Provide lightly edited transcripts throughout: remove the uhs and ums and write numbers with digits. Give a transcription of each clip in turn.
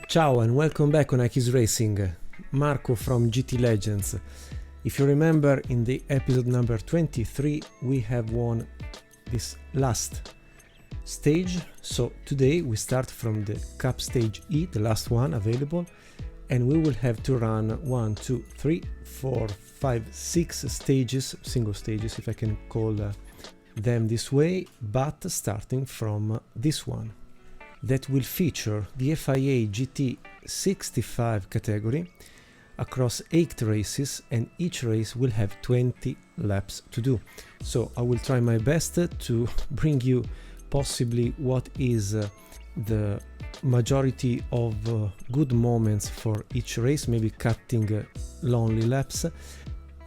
Ciao and welcome back on Akis Racing. Marco from GT Legends. If you remember, in the episode number 23 we have won this last stage, so today we start from the Cup Stage E, the last one available, and we will have to run 1, 2, 3, 4, 5, 6 stages, single stages if I can call them this way, but starting from this one that will feature the FIA GT 65 category across 8 races, and each race will have 20 laps to do. So I will try my best to bring you possibly what is the majority of good moments for each race, maybe cutting lonely laps.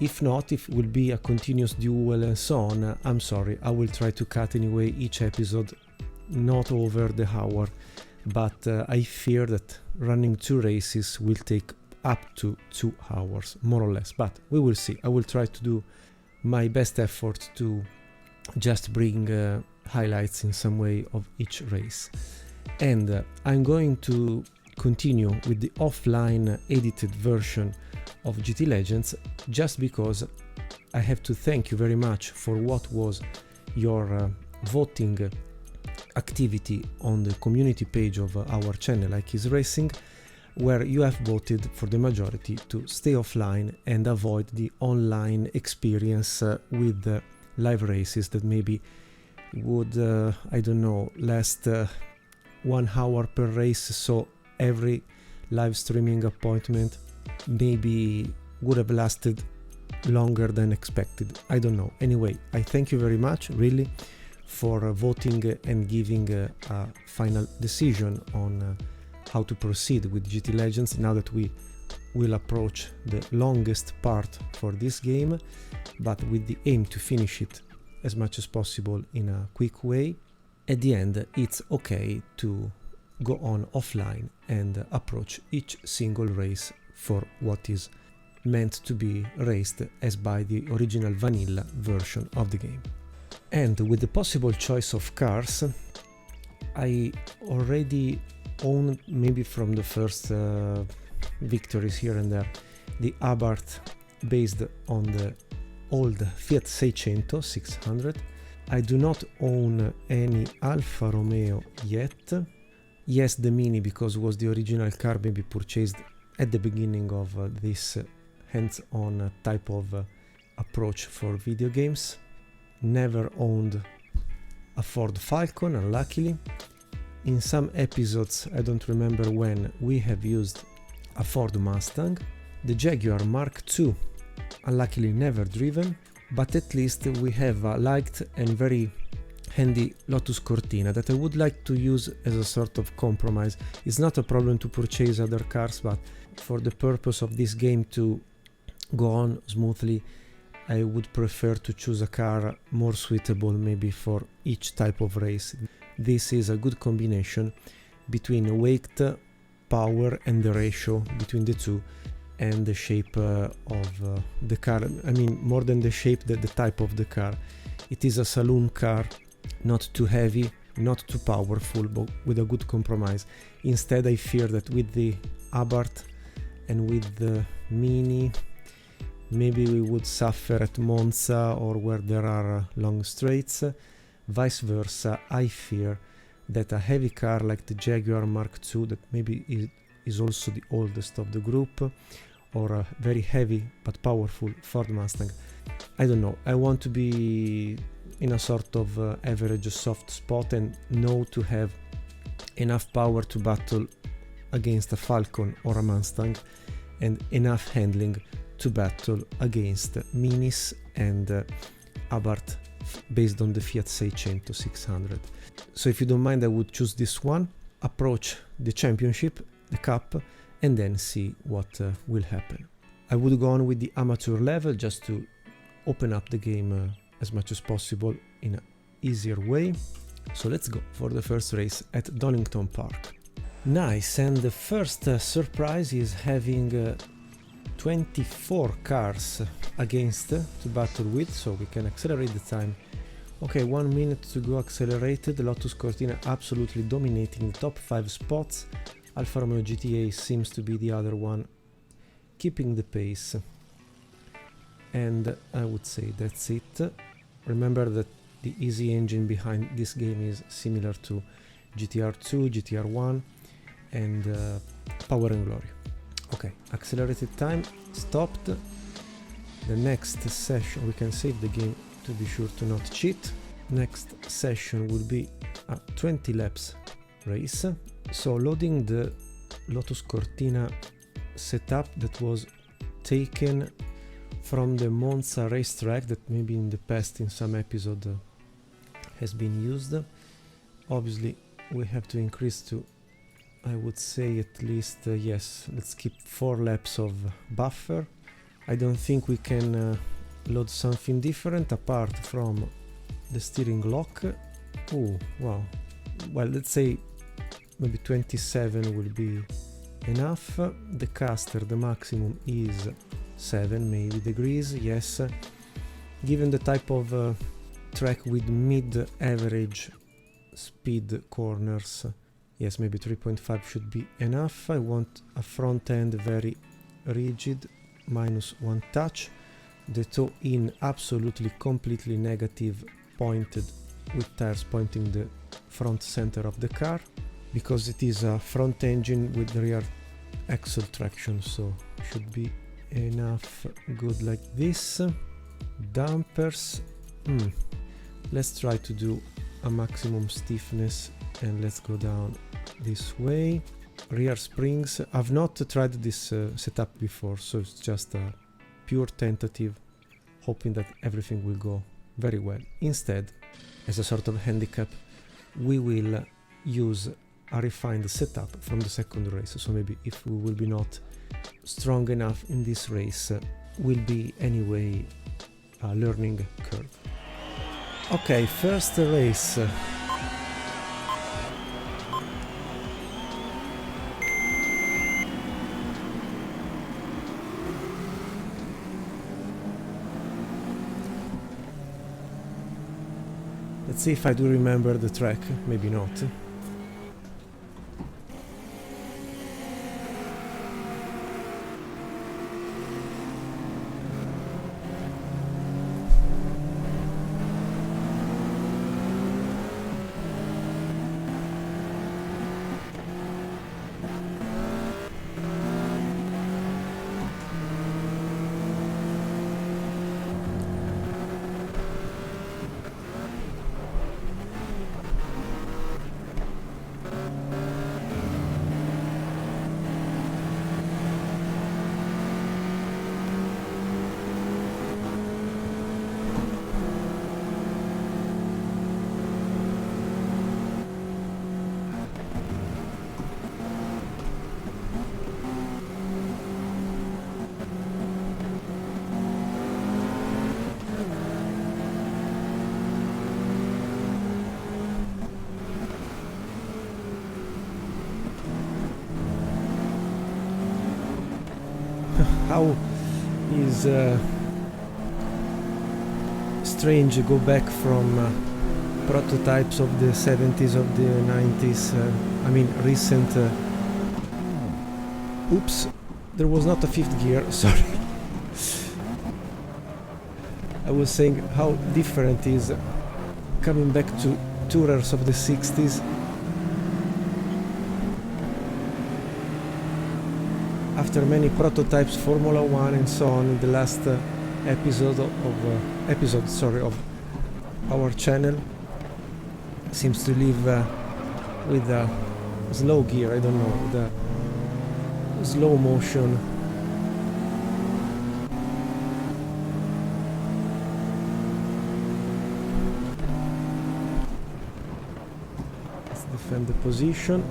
If not, if it will be a continuous duel and so on, I'm sorry, I will try to cut anyway each episode not over the hour, but I fear that running 2 races will take up to 2 hours, more or less, but we will see. I will try to do my best effort to just bring highlights in some way of each race. And I'm going to continue with the offline edited version of GT Legends, just because I have to thank you very much for what was your voting activity on the community page of our channel Akis Racing, where you have voted for the majority to stay offline and avoid the online experience with live races that maybe would I don't know, last 1 hour per race, so every live streaming appointment maybe would have lasted longer than expected. I don't know. Anyway, I thank you very much really for voting and giving a final decision on how to proceed with GT Legends now that we will approach the longest part for this game, but with the aim to finish it as much as possible in a quick way. At the end, it's okay to go on offline and approach each single race for what is meant to be raced as by the original vanilla version of the game. And with the possible choice of cars, I already own, maybe from the first victories here and there, the Abarth based on the old Fiat 600. I do not own any Alfa Romeo yet. Yes, the Mini, because it was the original car maybe purchased at the beginning of this hands-on type of approach for video games. Never owned a Ford Falcon, unluckily. In some episodes, I don't remember when, we have used a Ford Mustang. The Jaguar Mark II, unluckily never driven, but at least we have a liked and very handy Lotus Cortina that I would like to use as a sort of compromise. It's not a problem to purchase other cars, but for the purpose of this game to go on smoothly, I would prefer to choose a car more suitable maybe for each type of race. This is a good combination between weight, power and the ratio between the two, and the shape of the car. I mean, more than the shape, the type of the car. It is a saloon car, not too heavy, not too powerful, but with a good compromise. Instead, I fear that with the Abarth and with the Mini, maybe we would suffer at Monza or where there are long straights. Vice versa, I fear that a heavy car like the Jaguar Mark II, that maybe is also the oldest of the group, or a very heavy but powerful Ford Mustang, I don't know, I want to be in a sort of average soft spot and know to have enough power to battle against a Falcon or a Mustang, and enough handling to battle against Minis and Abarth based on the Fiat 600. So if you don't mind, I would choose this one, approach the championship, the cup, and then see what will happen. I would go on with the amateur level just to open up the game as much as possible in an easier way. So let's go for the first race at Donington Park. Nice, and the first surprise is having 24 cars against to battle with, so we can accelerate the time. Okay, 1 minute to go accelerated. Lotus Cortina absolutely dominating the top 5 spots. Alfa Romeo GTA seems to be the other one keeping the pace. And I would say that's it. Remember that the easy engine behind this game is similar to GTR 2, GTR 1 and Power and Glory. Okay, accelerated time stopped. The next session, we can save the game to be sure to not cheat. Next session will be a 20 laps race. So loading the Lotus Cortina setup that was taken from the Monza racetrack that maybe in the past in some episode has been used. Obviously we have to increase to, I would say at least, yes, let's keep 4 laps of buffer. I don't think we can load something different apart from the steering lock. Oh, wow. Well, let's say maybe 27 will be enough. The caster, the maximum is 7 maybe degrees, yes. Given the type of track with mid-average speed corners, yes, maybe 3.5 should be enough. I want a front end very rigid, -1 touch. The toe in absolutely completely negative, pointed with tires pointing the front center of the car, because it is a front engine with rear axle traction, so should be enough. Good like this. Dampers, let's try to do a maximum stiffness and let's go down this way. Rear springs, I've not tried this setup before, so it's just a pure tentative, hoping that everything will go very well. Instead, as a sort of handicap, we will use a refined setup from the second race. So maybe if we will be not strong enough in this race, will be anyway a learning curve. Okay, first race. Let's see if I do remember the track, maybe not. How is strange to go back from prototypes of the 70s, of the 90s, I mean recent oops, there was not a fifth gear, sorry. I was saying how different is coming back to tourers of the 60s after many prototypes, Formula 1 and so on. In the last episode of our channel seems to live with a slow gear, I don't know, the slow motion. Let's defend the position.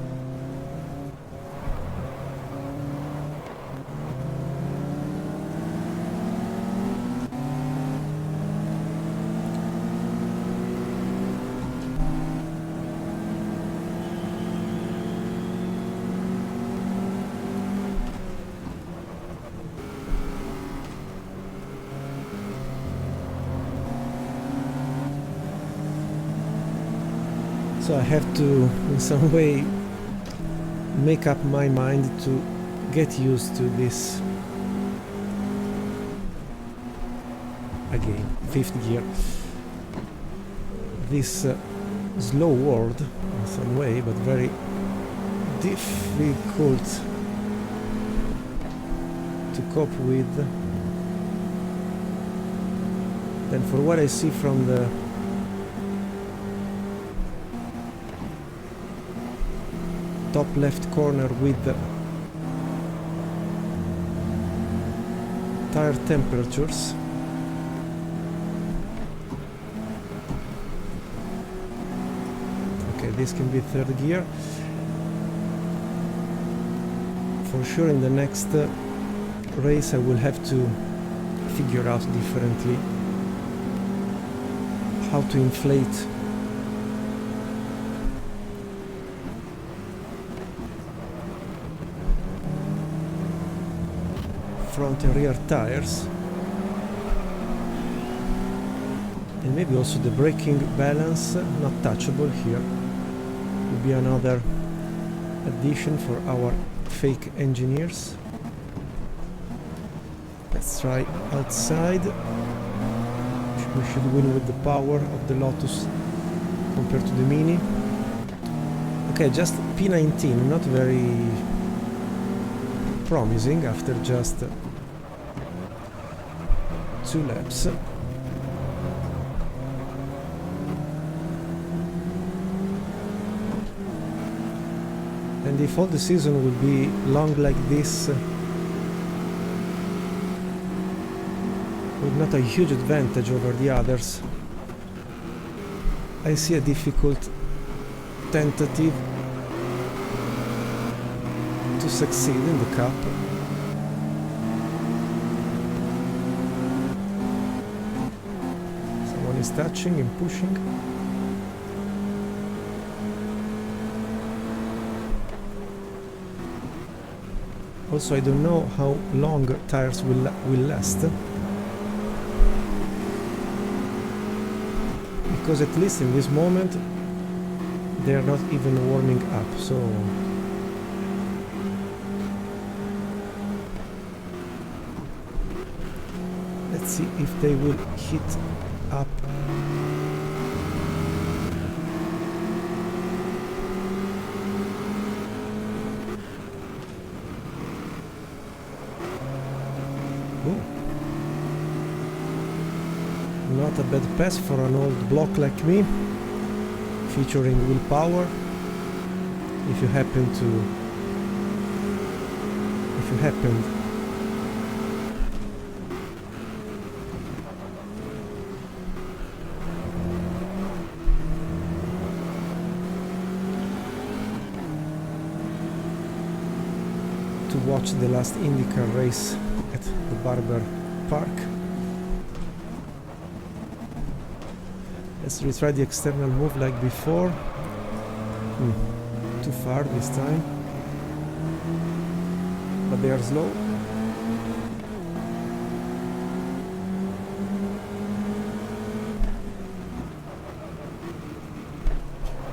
So I have to, in some way, make up my mind to get used to this. Again, fifth gear. This slow world in some way, but very difficult to cope with. Then for what I see from the top left corner with the tire temperatures, okay, this can be third gear. For sure in the next race I will have to figure out differently how to inflate front and rear tires, and maybe also the braking balance not touchable here will be another addition for our fake engineers. Let's try outside. We should win with the power of the Lotus compared to the Mini. Okay, just P19, not very promising after just 2 laps. And if all the season will be long like this, with not a huge advantage over the others, I see a difficult tentative to succeed in the cup. Someone is touching and pushing. Also, I don't know how long tires will last, because at least in this moment they are not even warming up, so let's see if they will hit up. Not a bad pass for an old block like me, featuring willpower. If you happened to watch the last IndyCar race at the Barber Park. Let's retry the external move like before. Too far this time, but they are slow.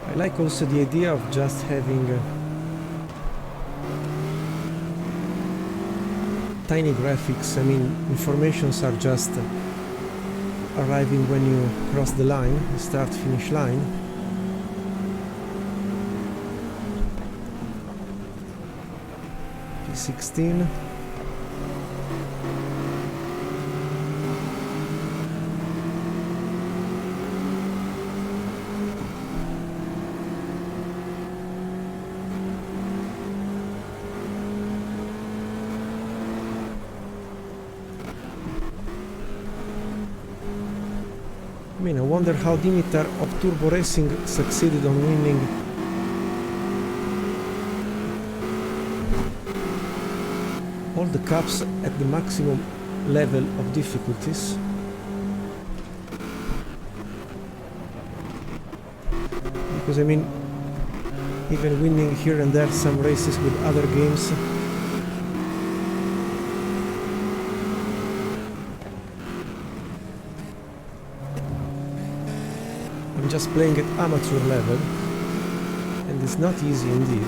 I like also the idea of just having tiny graphics. I mean, informations are just arriving when you cross the line, the start-finish line. P16. I mean, I wonder how Dimitar of Turbo Racing succeeded on winning all the cups at the maximum level of difficulties. Because I mean, even winning here and there some races with other games, just playing at amateur level, and it's not easy indeed.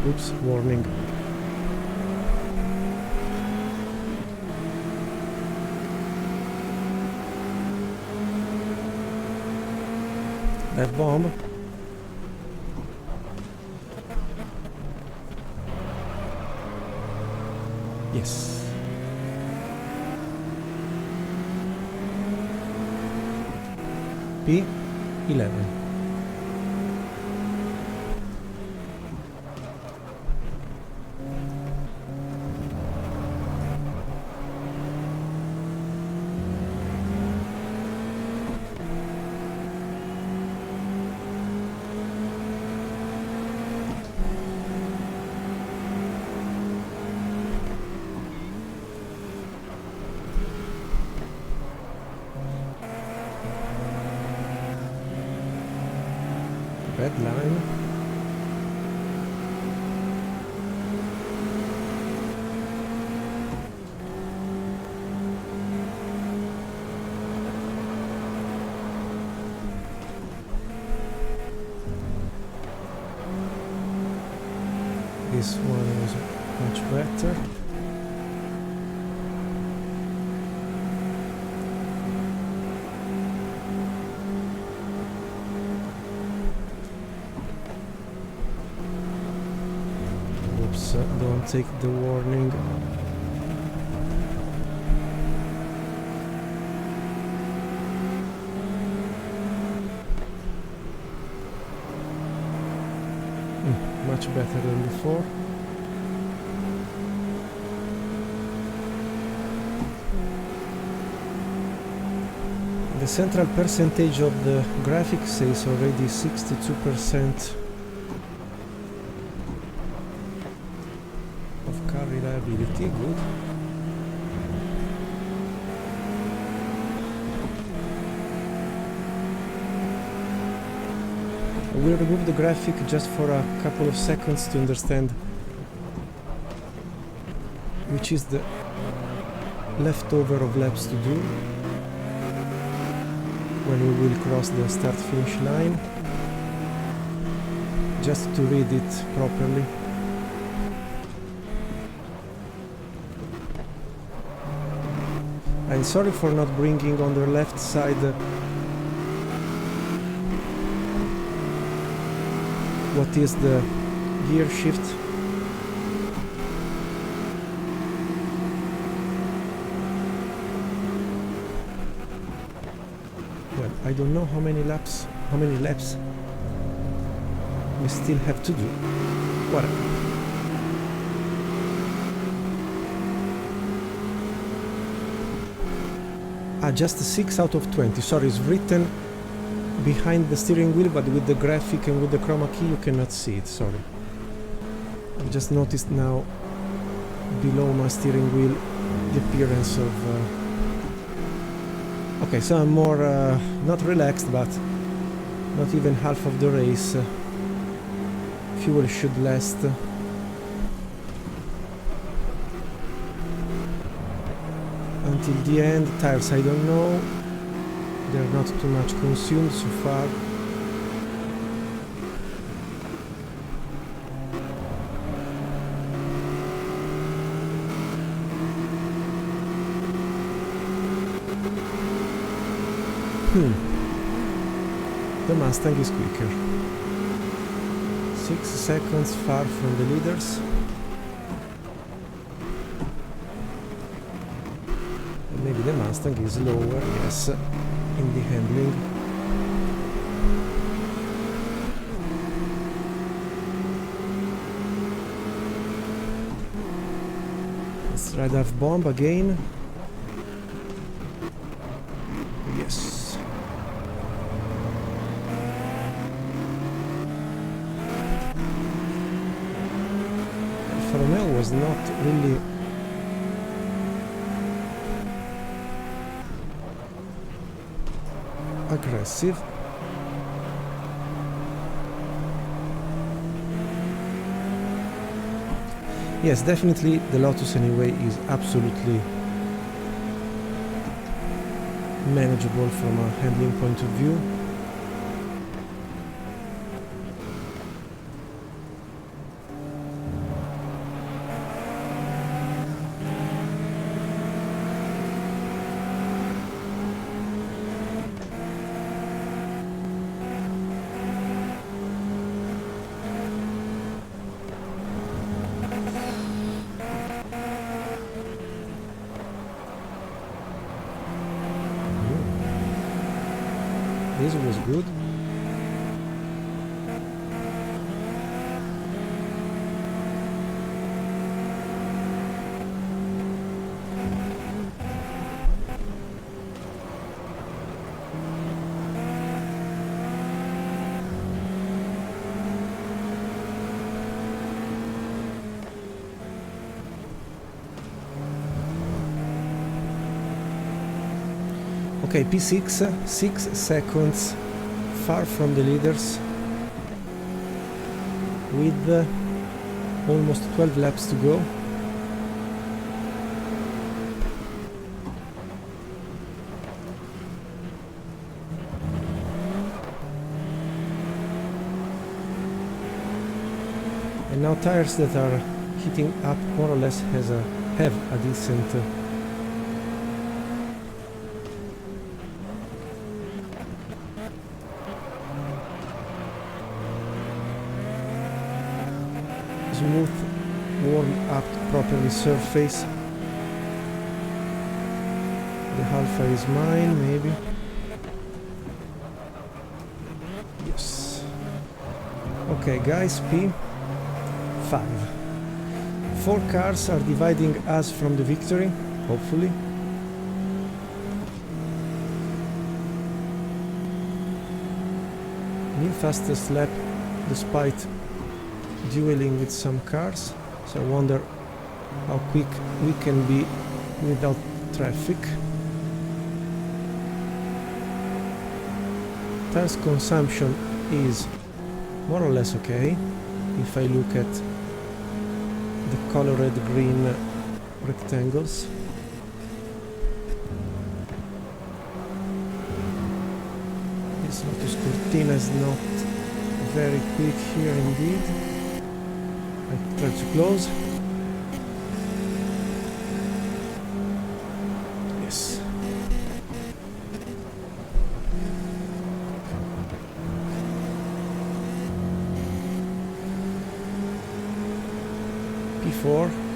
Oops, warning. Left bomb. Yes. P11. Red line. This one was much better. Don't take the warning. Much better than before. The central percentage of the graphic says already 62%. Reliability, good. I will remove the graphic just for a couple of seconds to understand which is the leftover of laps to do when we will cross the start-finish line, just to read it properly. I'm sorry for not bringing on the left side what is the gear shift. Well, I don't know how many laps we still have to do. Whatever. Just 6 out of 20. Sorry, it's written behind the steering wheel, but with the graphic and with the chroma key you cannot see it. Sorry. I just noticed now below my steering wheel the appearance of... Okay, so I'm more not relaxed, but not even half of the race. Fuel should last. Until the end. Tires, I don't know, they're not too much consumed so far. The Mustang is quicker. 6 seconds far from the leaders. Maybe the Mustang is lower, yes, in the handling. Let's try that bomb again. Yes. Alfa Romeo was not really aggressive. Yes, definitely the Lotus anyway is absolutely manageable from a handling point of view. This was good. Okay, P6, 6 seconds far from the leaders with almost 12 laps to go. And now tires that are heating up more or less have a decent smooth, warmed up properly surface. The Alpha is mine, maybe. Yes. Okay, guys, P5. 4 cars are dividing us from the victory, hopefully. New fastest lap despite dueling with some cars, so I wonder how quick we can be without traffic. Tires consumption is more or less okay if I look at the colored green rectangles. This Lotus Cortina is not very quick here indeed. I try to close. Yes. P4.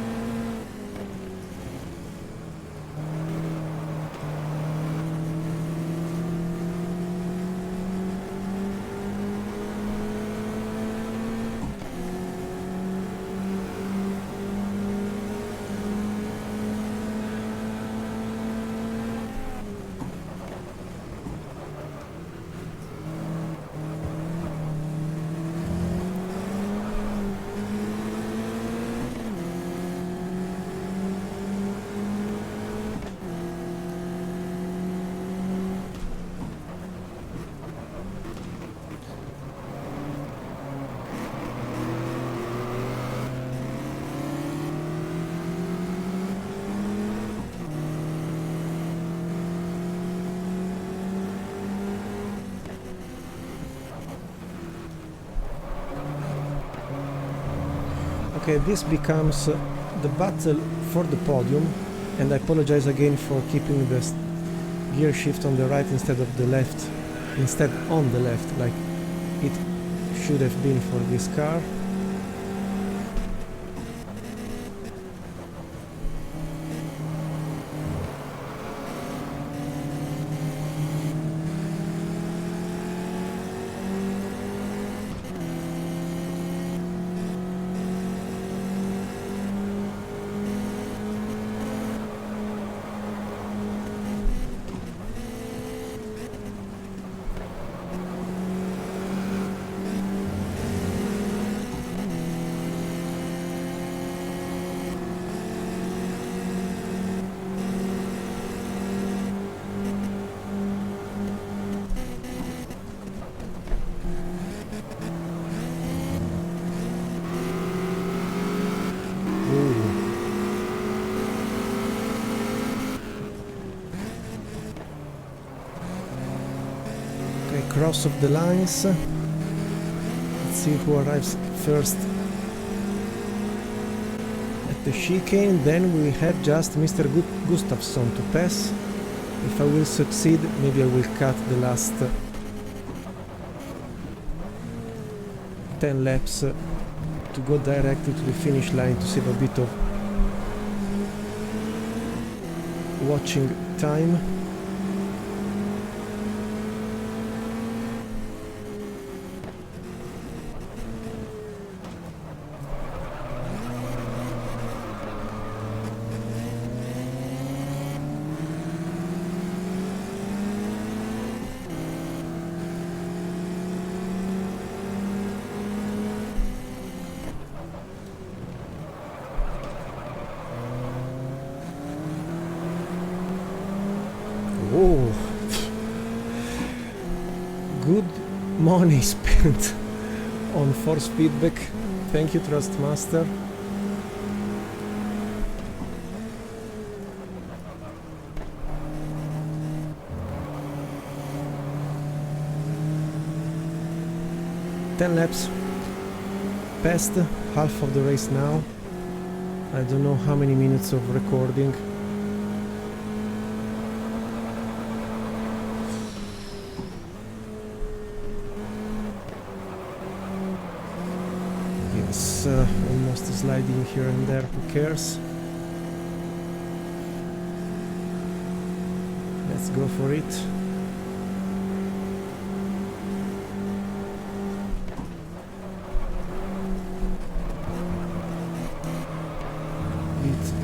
Okay, this becomes the battle for the podium, and I apologize again for keeping the gear shift on the right instead of the left, instead on the left, like it should have been for this car. Cross of the lines. Let's see who arrives first at the chicane. Then we have just Mr. Gustafsson to pass. If I will succeed, maybe I will cut the last 10 laps to go directly to the finish line to save a bit of watching time. Oh, good money spent on force feedback. Thank you, Trustmaster. Ten laps past half of the race now. I don't know how many minutes of recording. Yes, almost sliding here and there, who cares? Let's go for it.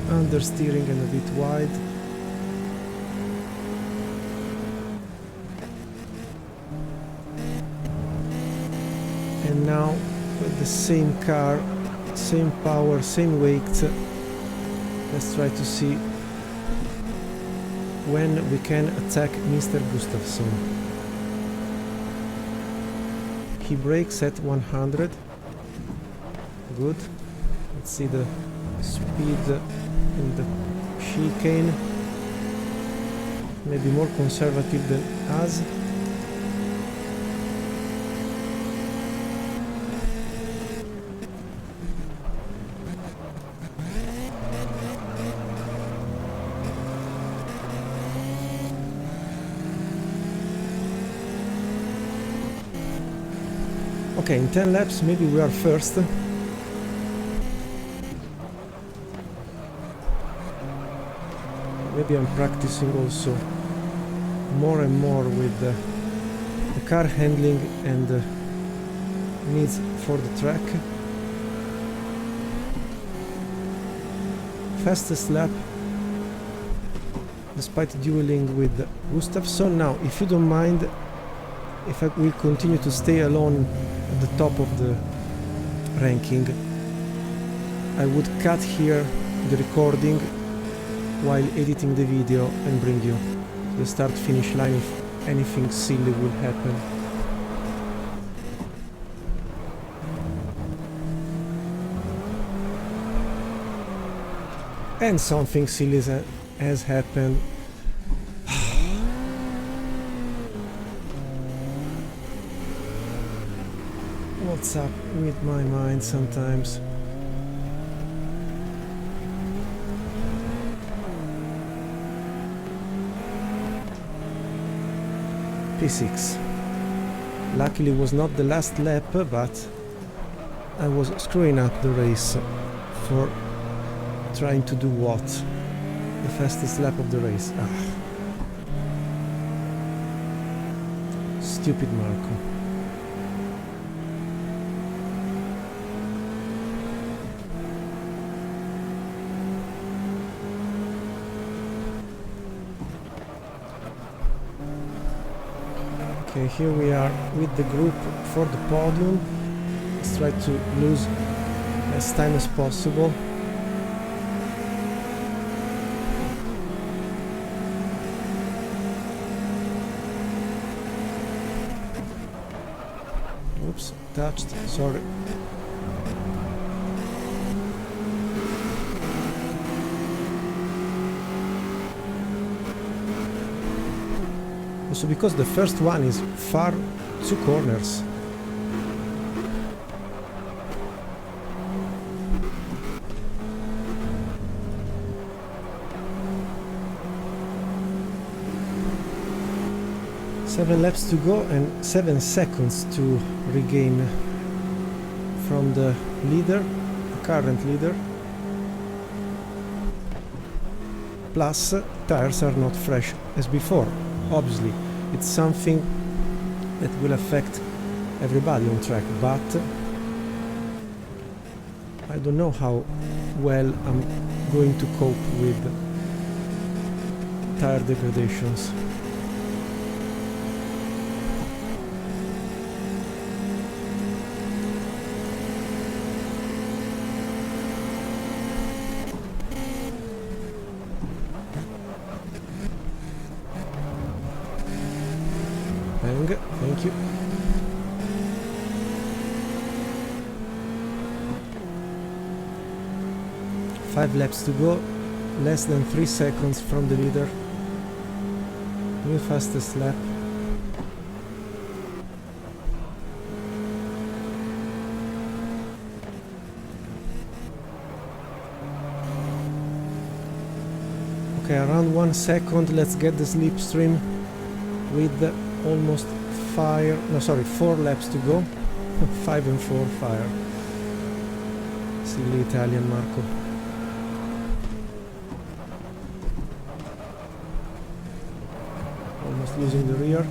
Understeering and a bit wide. And now with the same car, same power, same weight, let's try to see when we can attack Mr. Gustafsson. He brakes at 100. Good. Let's see the speed in the chicane, maybe more conservative than us. Okay, in 10 laps maybe we are first. Maybe I'm practicing also more and more with the car handling and needs for the track. Fastest lap despite dueling with Gustafsson. Now, if you don't mind, if I will continue to stay alone at the top of the ranking, I would cut here the recording while editing the video and bring you to the start-finish line if anything silly will happen. And something silly has happened. What's up with my mind sometimes? P6. Luckily it was not the last lap, but I was screwing up the race for trying to do what? The fastest lap of the race. Stupid Marco. Okay, here we are with the group for the podium. Let's try to lose as time as possible. Oops, touched, sorry. Also because the first one is far two corners. Seven laps to go and 7 seconds to regain from the leader, the current leader. Plus, tires are not fresh as before. Obviously, it's something that will affect everybody on track, but I don't know how well I'm going to cope with tire degradations. racing. Thank you. Five laps to go, less than 3 seconds from the leader. New fastest lap. Okay, around 1 second. Let's get the slipstream with almost 4 laps to go. 5 and 4 fire. Silly Italian Marco. Almost losing the rear.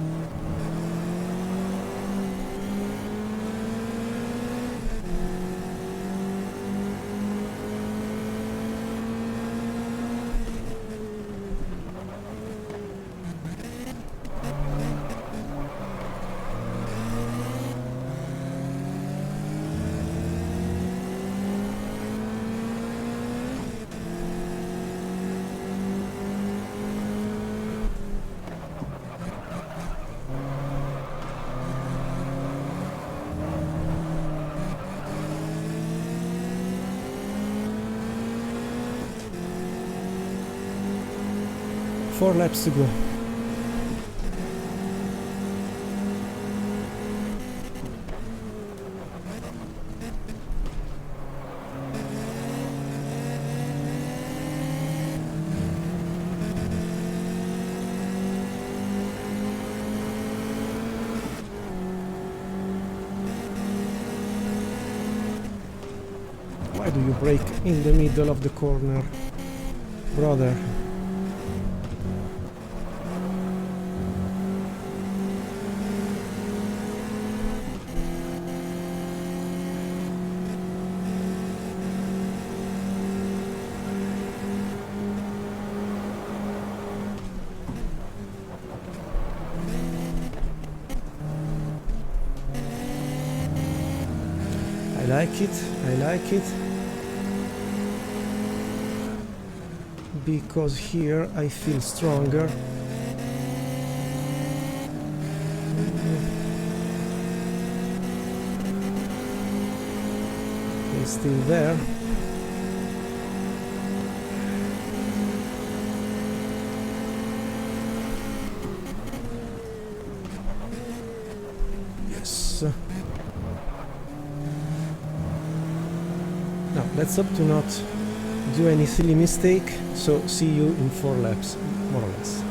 Four laps to go. Why do you brake in the middle of the corner, brother? I like it because here I feel stronger. He's still there. Yes. Now, let's hope to not do any silly mistake, so see you in 4 laps, more or less.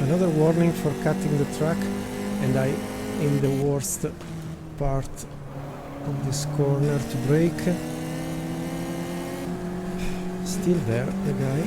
Another warning for cutting the track, and I in the worst part of this corner to brake. Still there, the guy.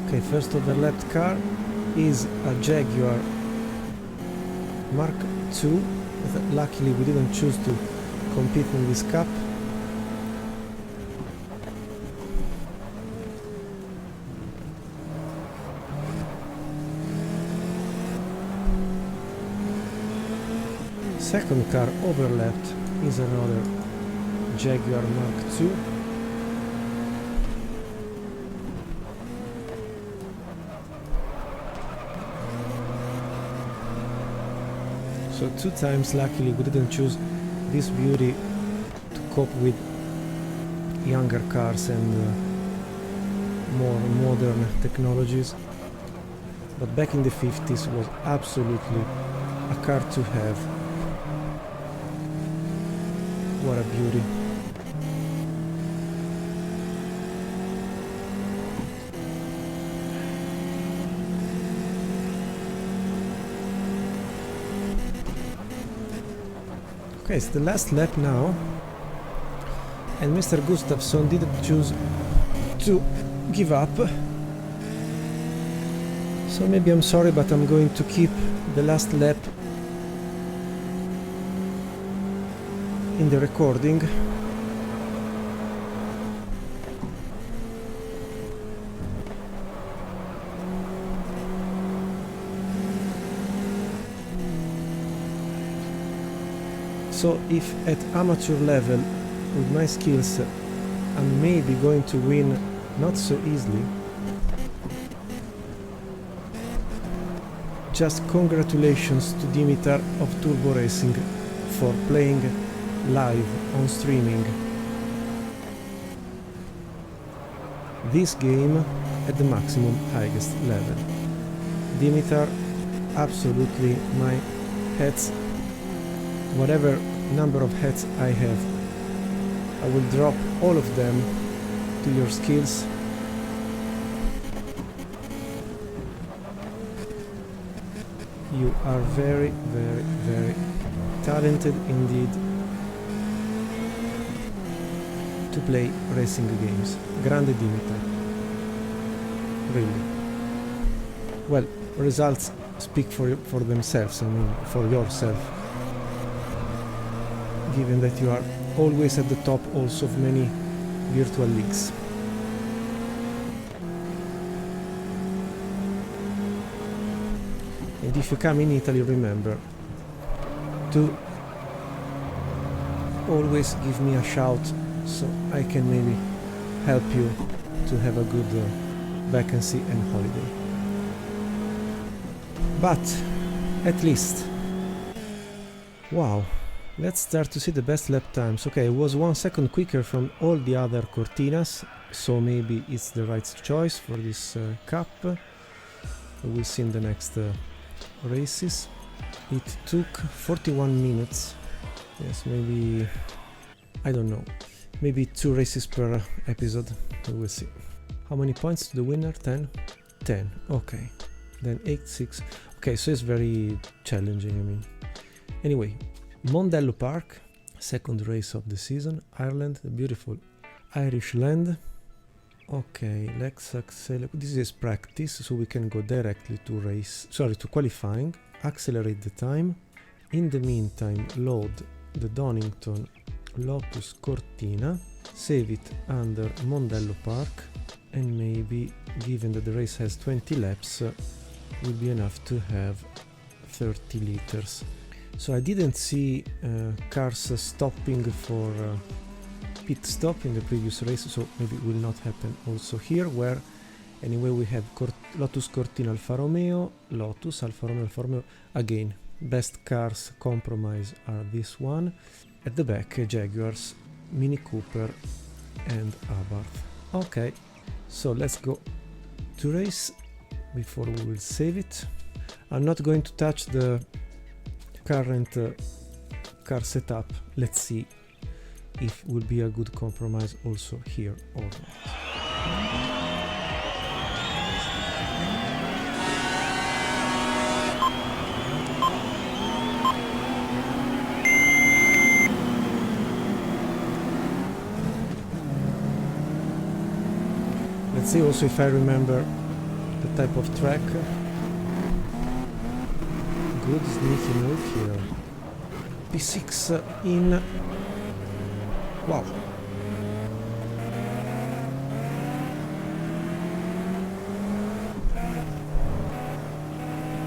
Okay, first overlapped car is a Jaguar Mark II. Luckily we didn't choose to compete in this cup. Second car overlapped is another Jaguar Mark II. So 2 times luckily we didn't choose this beauty to cope with younger cars and more modern technologies. But back in the 50s was absolutely a car to have. What a beauty. Okay, it's the last lap now. And Mr. Gustafsson didn't choose to give up. So maybe I'm sorry, but I'm going to keep the last lap in the recording. So if at amateur level with my skills I'm maybe going to win not so easily, just congratulations to Dimitar of Turbo Racing for playing live on streaming this game at the maximum highest level. Dimitar, absolutely my hats, whatever number of hats I have, I will drop all of them to your skills. You are very, very, very talented indeed to play racing games. Grande Dimitar. Really. Well, results speak for themselves, I mean, for yourself. Given that you are always at the top also of many virtual leagues. And if you come in Italy, remember to always give me a shout so I can maybe help you to have a good vacancy and holiday. But at least, wow, let's start to see the best lap times. Okay, it was 1 second quicker from all the other Cortinas, so maybe it's the right choice for this cup. We'll see in the next races. It took 41 minutes. Yes, maybe, I don't know, maybe 2 races per episode. We will see. How many points to the winner? 10? 10, okay. Then 8-6. Okay, so it's very challenging, I mean. Anyway, Mondello Park, second race of the season, Ireland, the beautiful Irish land. Okay, let's accelerate. This is practice, so we can go directly to qualifying. Accelerate the time. In the meantime, load the Donington Lotus Cortina, save it under Mondello Park, and maybe, given that the race has 20 laps, will be enough to have 30 liters. So I didn't see cars stopping for pit stop in the previous race, so maybe it will not happen also here, where anyway we have Lotus Cortina Alfa Romeo, Lotus, Alfa Romeo, again, best cars compromise are this one. At the back, Jaguars, Mini Cooper and Abarth. Okay, so let's go to race before we will save it. I'm not going to touch the current car setup. Let's see if it will be a good compromise also here or not. Let's see also if I remember the type of track. Good sneaky move here. P6 in. Wow.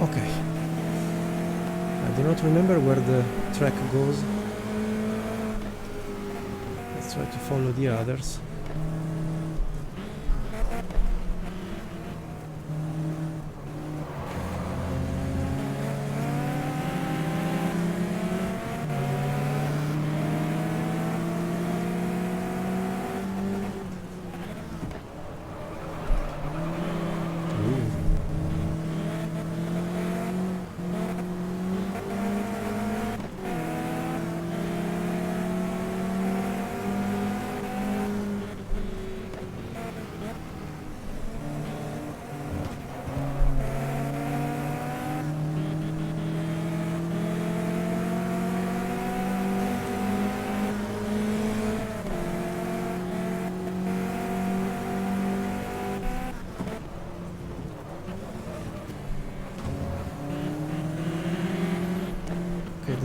Okay. I do not remember where the track goes. Let's try to follow the others.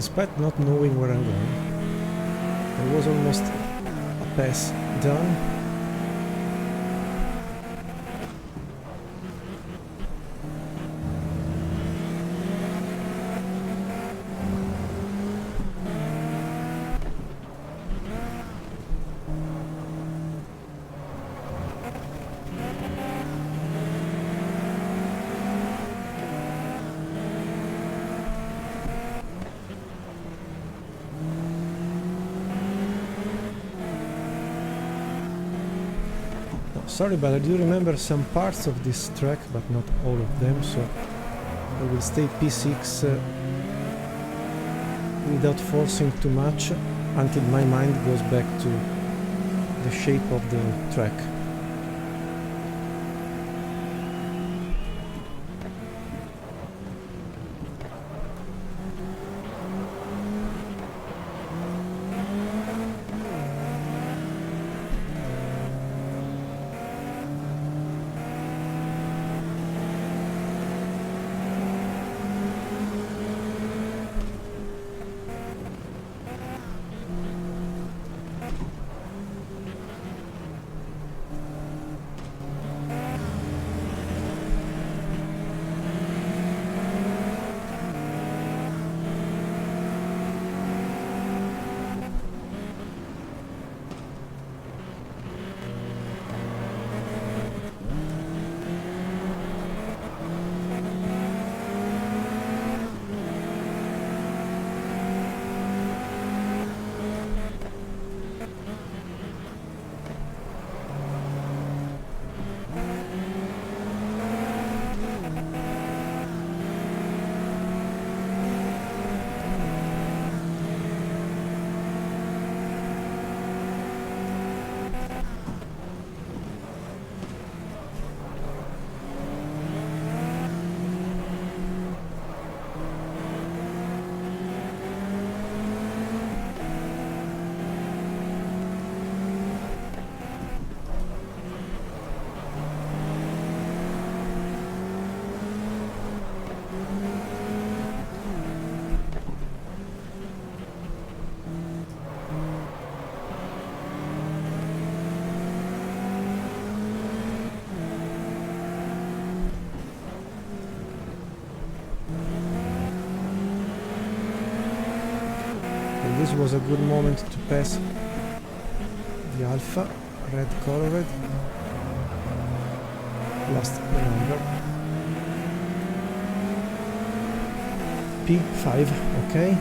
despite not knowing where I'm going. There was almost a pass done. Sorry, but I do remember some parts of this track, but not all of them, so I will stay P6 without forcing too much until my mind goes back to the shape of the track. This was a good moment to pass the Alpha, red colored, lost the number, P5, okay.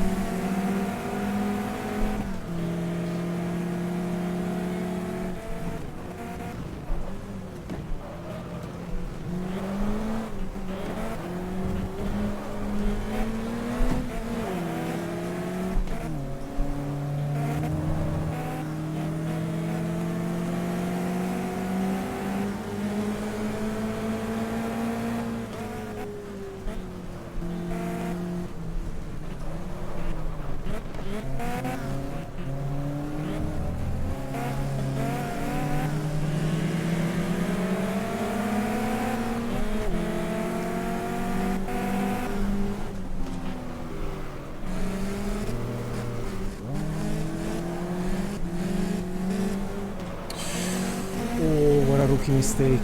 Rookie mistake.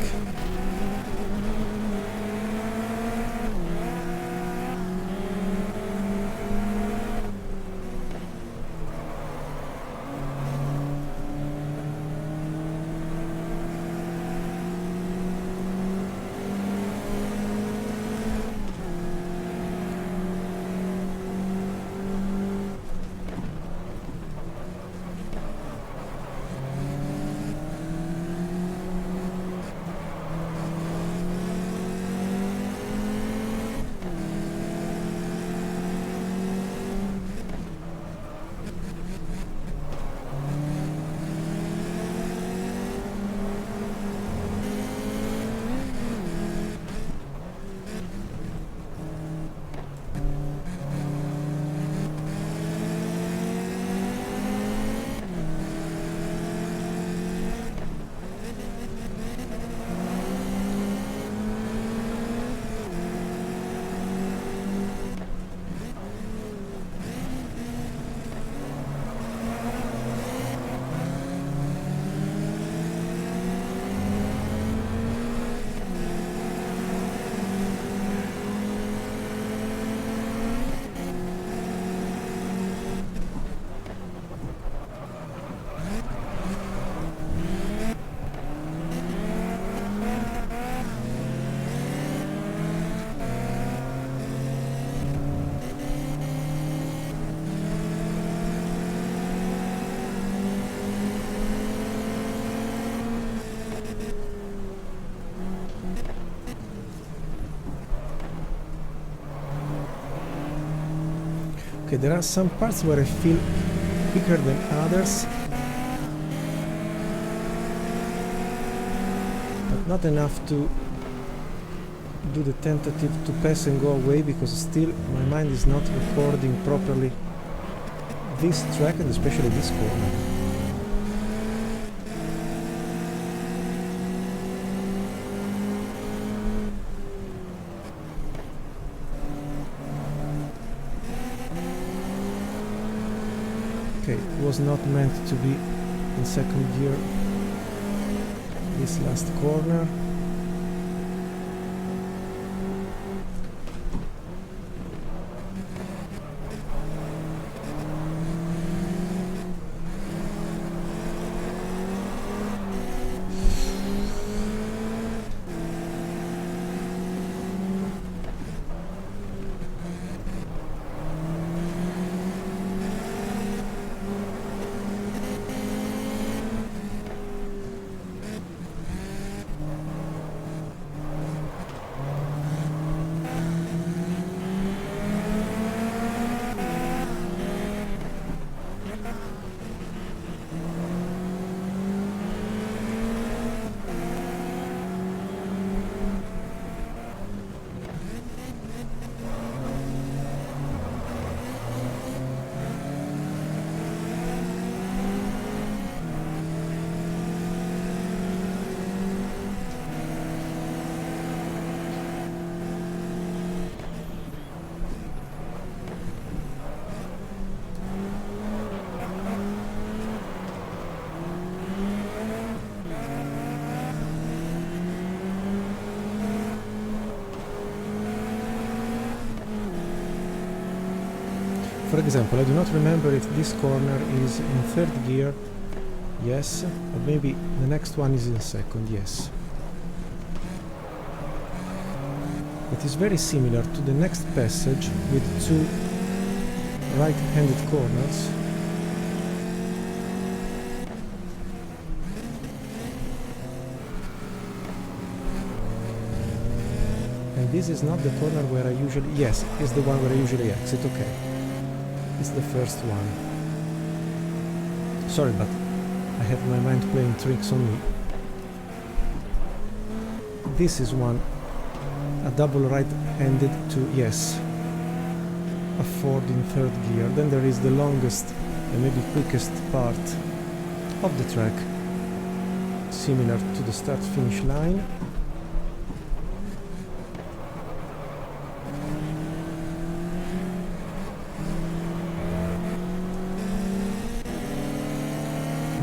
Okay, there are some parts where I feel quicker than others, but not enough to do the tentative to pass and go away, because still my mind is not recording properly this track and especially this corner. Okay, it was not meant to be in second gear, this last corner. For example, I do not remember if this corner is in third gear, yes, or maybe the next one is in second, yes. It is very similar to the next passage with two right-handed corners. And this is not the corner where I usually, yes, it's the one where I usually exit, okay. It's the first one. Sorry, but I have my mind playing tricks on me. This is one, a double right-handed to, yes, a Ford in third gear. Then there is the longest and maybe quickest part of the track, similar to the start-finish line.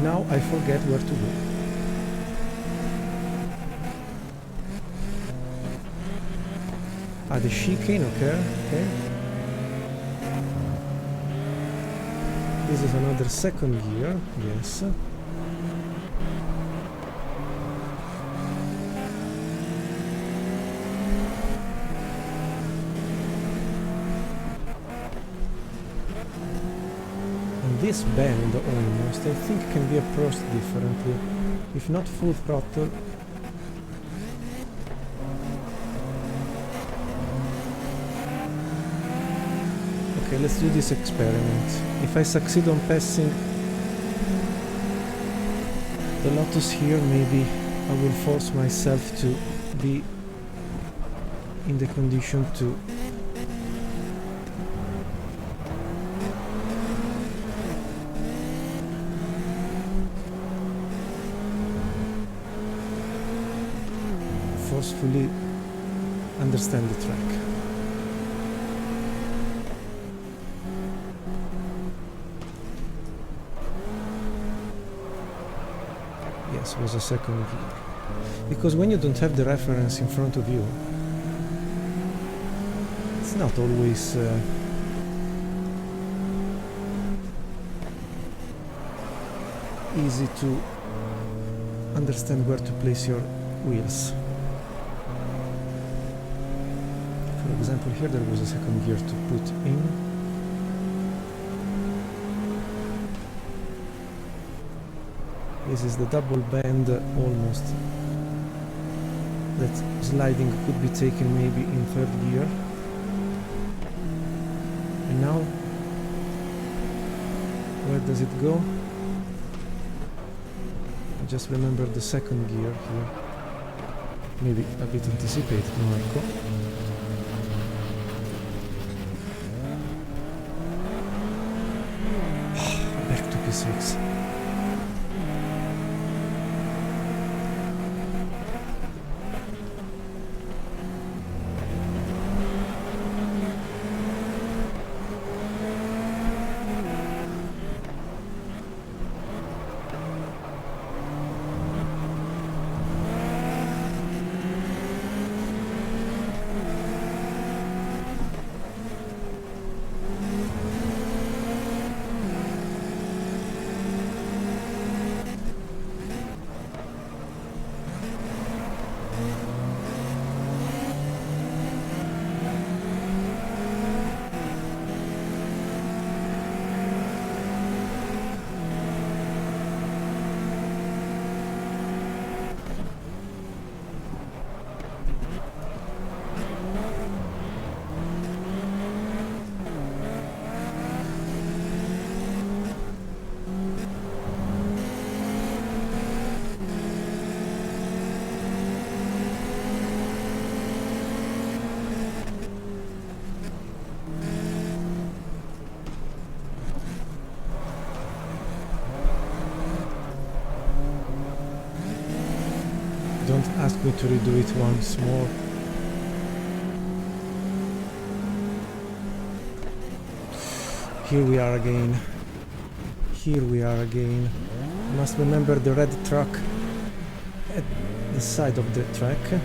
Now I forget where to go. The chicane, okay. This is another second gear, yes. This bend almost, I think, can be approached differently, if not full throttle. Okay, let's do this experiment. If I succeed on passing the Lotus here, maybe I will force myself to be in the condition to forcefully understand the track. Yes, was a second gear. Because when you don't have the reference in front of you, it's not always easy to understand where to place your wheels. For example, here there was a second gear to put in. This is the double bend almost. That sliding could be taken maybe in third gear. And now Where does it go? I just remember the second gear here. Maybe a bit anticipated, Marco. Back to P6. Don't ask me to redo it once more. Here we are again. Here we are again. Must remember the red truck at the side of the track.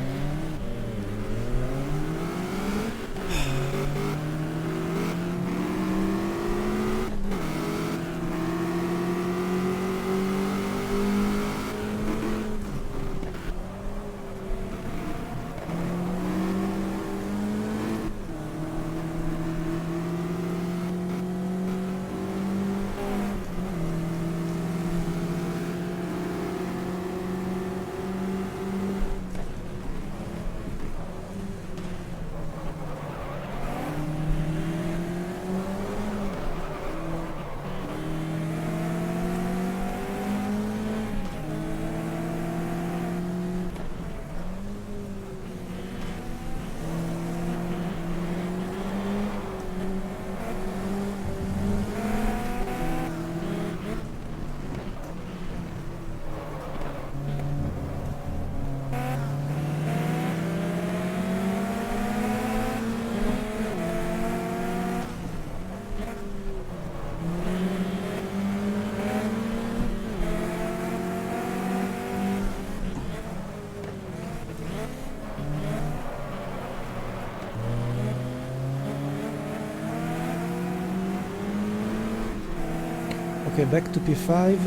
Okay, back to P5,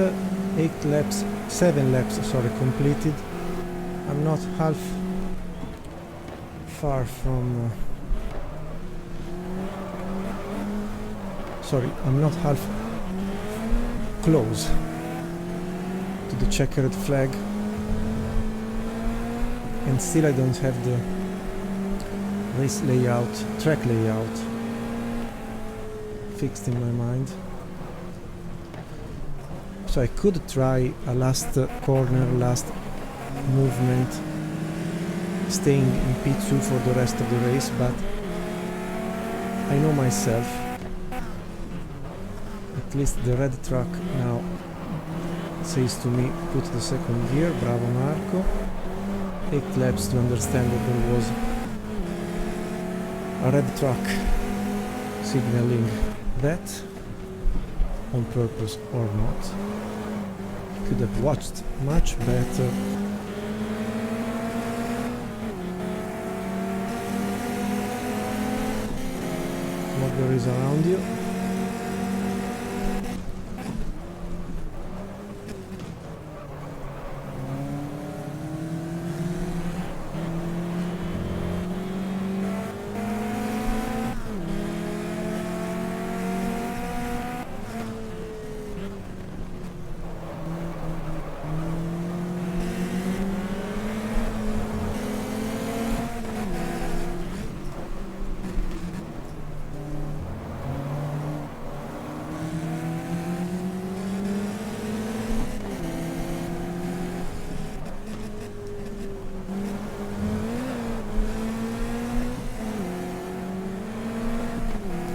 7 laps, sorry, completed. I'm not half far from... sorry, I'm not half close to the checkered flag. And still I don't have the race layout, track layout fixed in my mind. So I could try a last corner, last movement, staying in P2 for the rest of the race, but I know myself. At least the red truck now says to me, put the second gear, bravo Marco. 8 laps to understand that there was a red truck signaling that, on purpose or not. Could have watched much better. What there is around you.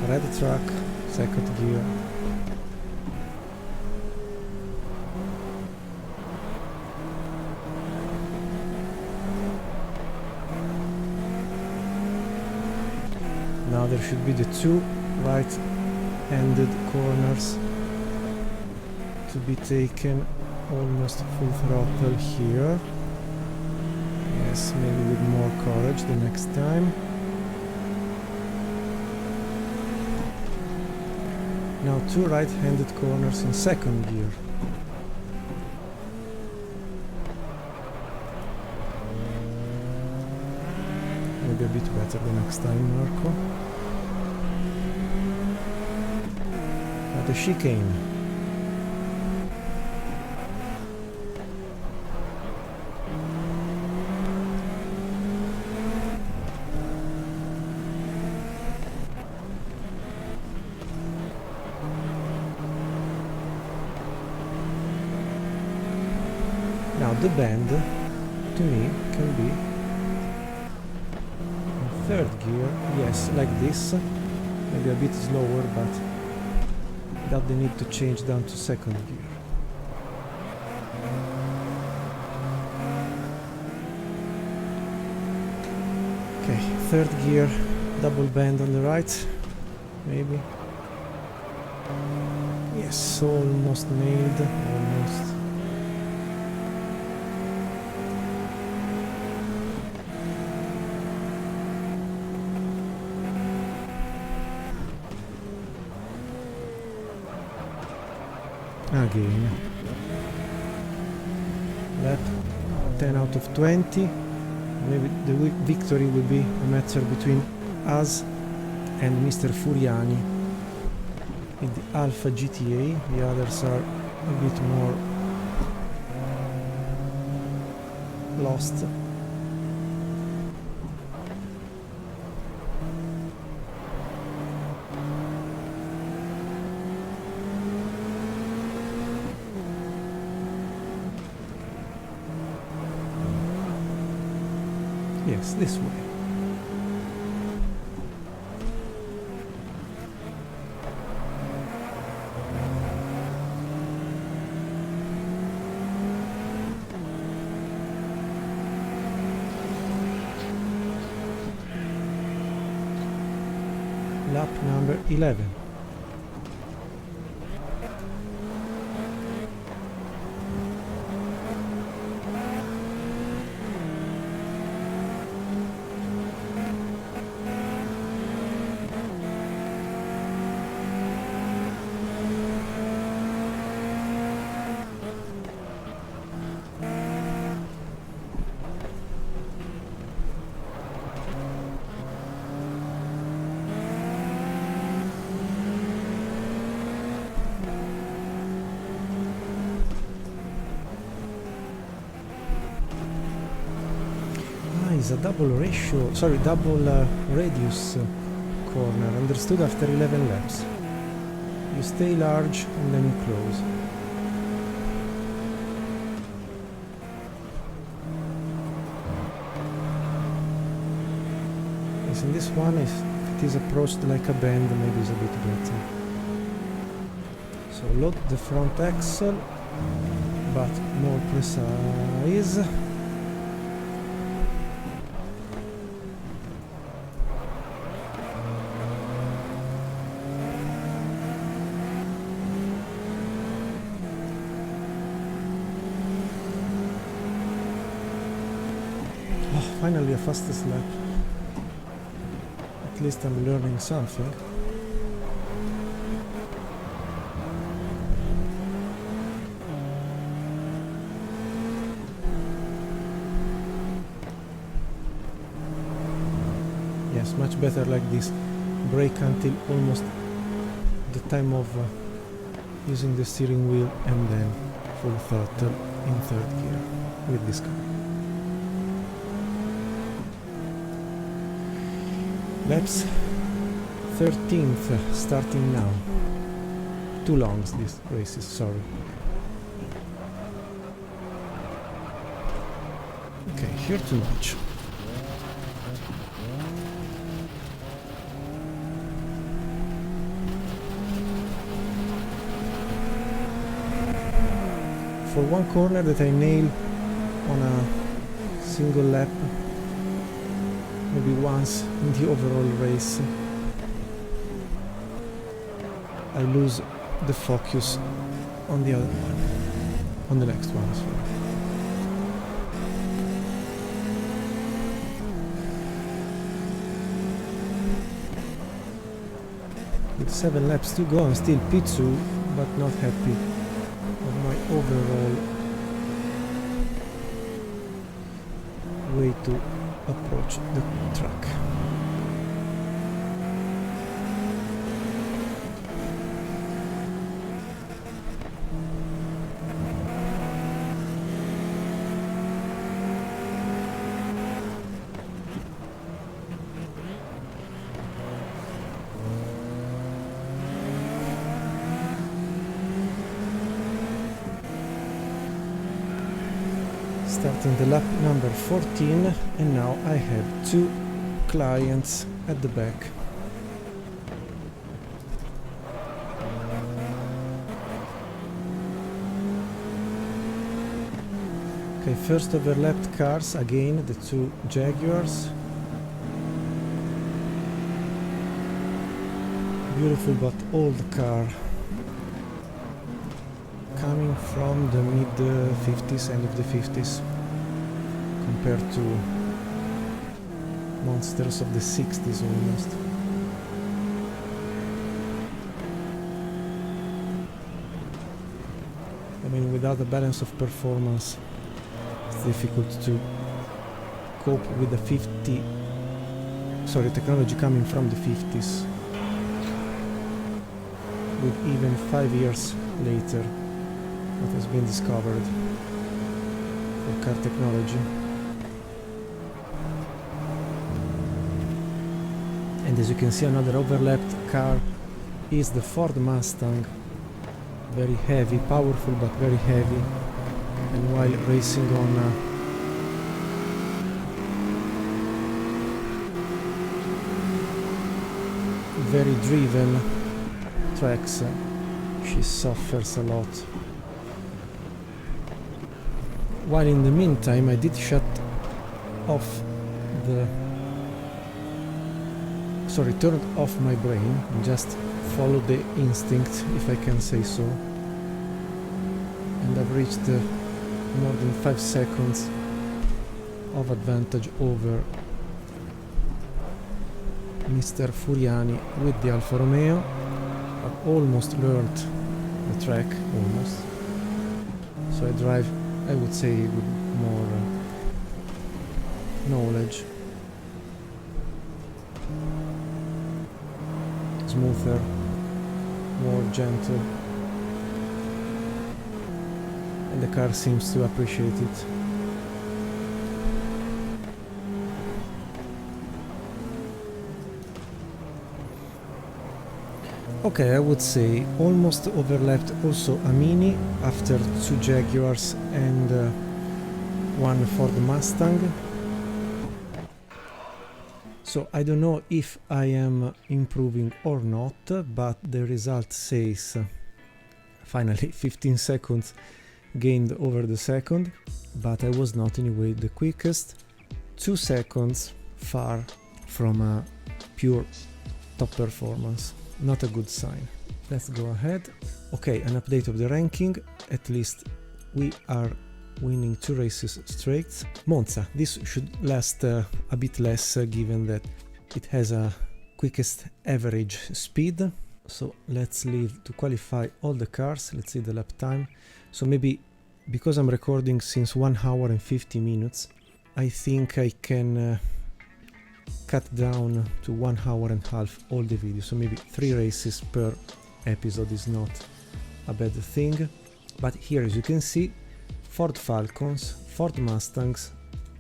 red track, second gear. Now there should be the two right-handed corners to be taken almost full throttle here. Yes, maybe with more courage the next time. Now two right-handed corners in second gear. Maybe a bit better the next time, Marco. Now the chicane. Now the bend, to me, can be in third gear, yes, like this, maybe a bit slower, but without the need to change down to second gear. Okay, third gear, double bend on the right, maybe. Yes, almost nailed, almost. Again, lap 10 out of 20. Maybe the victory will be a matter between us and Mr. Furiani in the Alfa GTA. The others are a bit more lost. Yes, this way. Lap number 11. Is a double ratio, sorry, double radius corner, understood after 11 laps. You stay large and then you close. Yes, in this one, if it is approached like a bend, maybe it's a bit better. So load the front axle, but more precise. Finally a fastest lap. At least I'm learning something. Yes, much better like this. Brake until almost the time of using the steering wheel and then full throttle in third gear with this car. Laps 13th starting now. Too long this race is, sorry. Okay, here too much. for one corner that I nail on a single lap, maybe once in the overall race, I lose the focus on the other one, on the next one. Sorry. With 7 laps to go, I'm still P2, but not happy with my overall way to approach the track. Starting the lap number 14, and now I have 2 clients at the back. Okay, first overlapped cars, again the 2 Jaguars. Beautiful but old car, coming from the mid 50s, end of the 50s, compared to monsters of the 60s almost. I mean, without a balance of performance, it's difficult to cope with the technology coming from the 50s, with even 5 years later what has been discovered for car technology. And as you can see, another overlapped car is the Ford Mustang. Very heavy, powerful but very heavy, and while racing on very driven tracks, she suffers a lot. While in the meantime I did shut off turned off my brain and just followed the instinct, if I can say so, and I've reached more than 5 seconds of advantage over Mr. Furiani with the Alfa Romeo. I've almost learned the track, almost, so I drive, I would say, with more knowledge, smoother, more gentle, and the car seems to appreciate it. Okay, I would say almost overlapped also a Mini after 2 Jaguars and 1 Ford Mustang. So I don't know if I am improving or not, but the result says finally 15 seconds gained over the second, but I was not anyway the quickest. 2 seconds far from a pure top performance. Not a good sign. Let's go ahead. Okay, an update of the ranking. At least we are winning 2 races straight. Monza, this should last a bit less, given that it has a quickest average speed. So let's leave to qualify all the cars. Let's see the lap time. So maybe because I'm recording since 1 hour and 50 minutes, I think I can cut down to 1 hour and a half all the videos. So maybe 3 races per episode is not a bad thing. But here, as you can see, Ford Falcons, Ford Mustangs,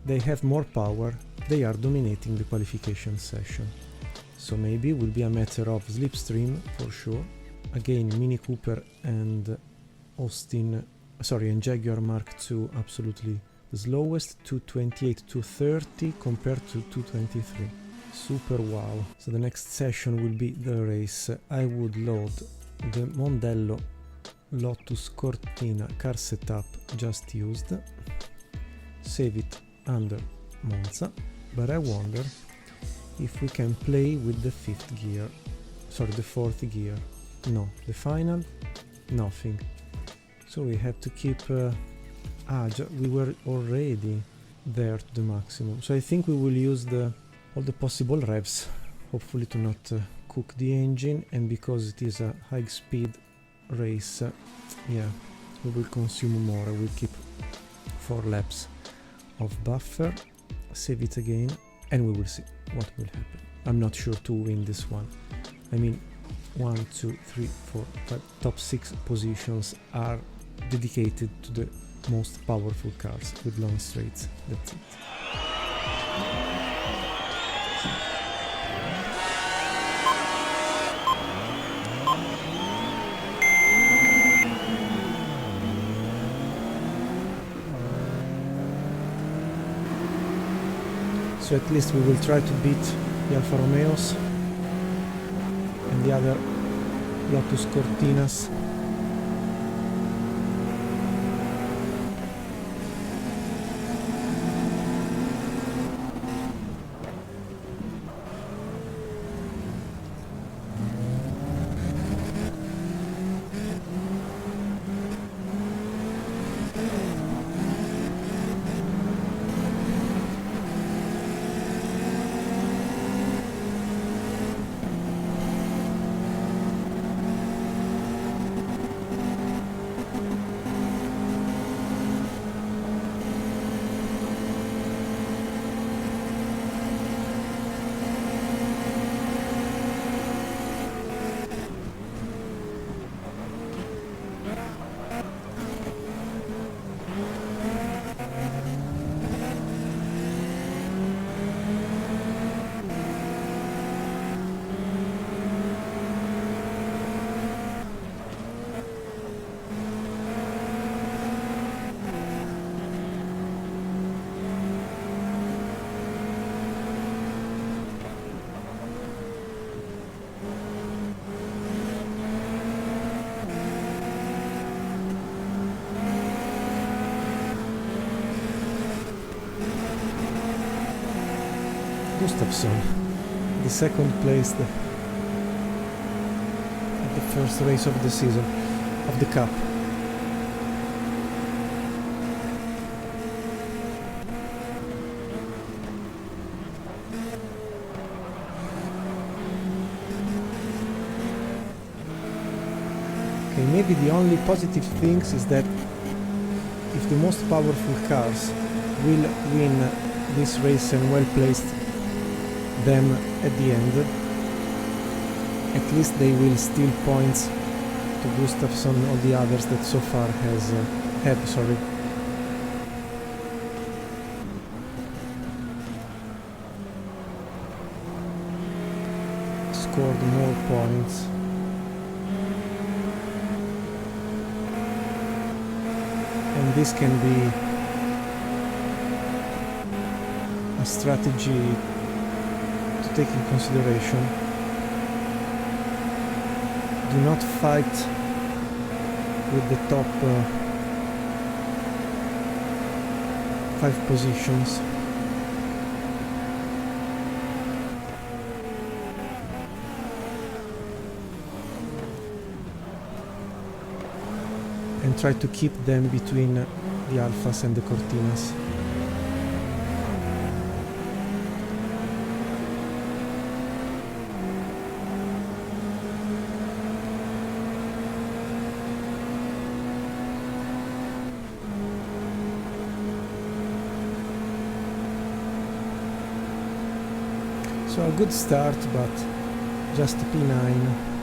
they have more power, they are dominating the qualification session. So maybe it will be a matter of slipstream for sure. Again, Mini Cooper and and Jaguar Mark II absolutely the slowest, 228, 230 compared to 223. Super wow. So the next session will be the race. I would load the Mondello Lotus Cortina car setup just used. Save it under Monza, but I wonder if we can play with the the fourth gear. No, the final, nothing. So we have to keep, we were already there to the maximum. So I think we will use all the possible revs, hopefully to not cook the engine, and because it is a high speed race, we will consume more. We'll keep 4 laps of buffer, save it again, and we will see what will happen. I'm not sure to win this one. I mean, 1, 2, 3, 4, 5 top 6 positions are dedicated to the most powerful cars with long straights. That's it. So at least we will try to beat the Alfa Romeos and the other Lotus Cortinas. Gustafsson, the second place at the first race of the season, of the cup. Okay, maybe the only positive things is that if the most powerful cars will win this race and well placed them at the end, at least they will steal points to Gustafsson or the others that so far have scored more points. And this can be a strategy to take in consideration. Do not fight with the top 5 positions. And try to keep them between the Alfas and the Cortinas. So a good start, but just P9.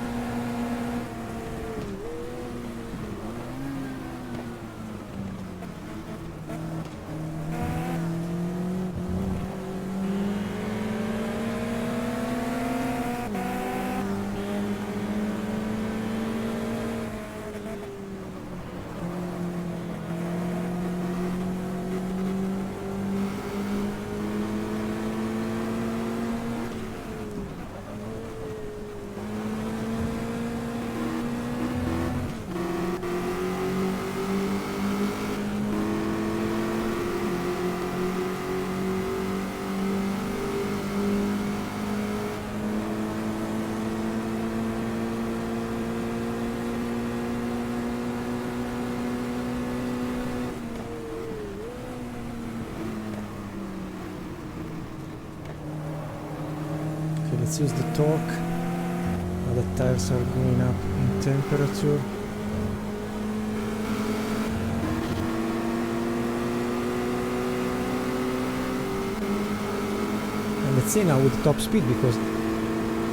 Okay, let's use the torque. Now the tires are going up in temperature. And let's see now with the top speed, because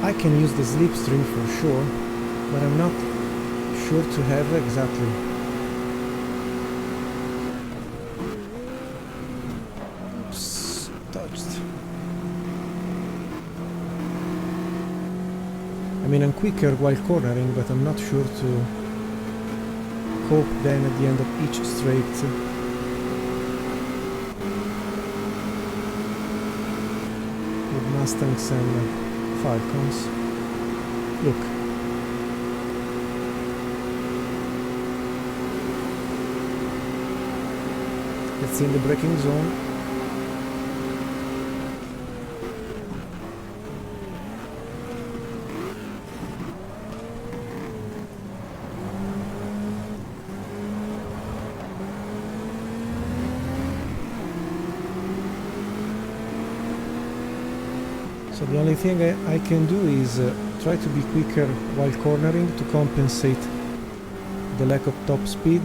I can use the slipstream for sure, but I'm not sure to have exactly. Oops, touched. I mean, I'm quicker while cornering, but I'm not sure to cope then at the end of each straight. With Mustangs and Falcons. Look. Let's see in the braking zone. So the only thing I can do is try to be quicker while cornering to compensate the lack of top speed.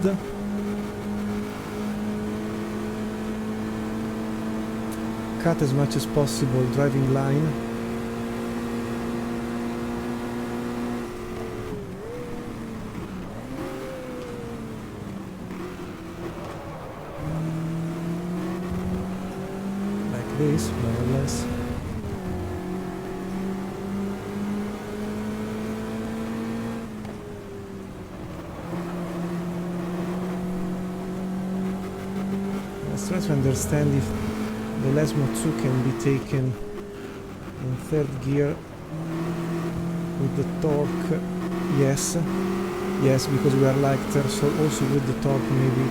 Cut as much as possible driving line. Like this, more or less. Let's try to understand if the Lesmo 2 can be taken in third gear with the torque. Yes, yes, because we are lighter, so also with the torque maybe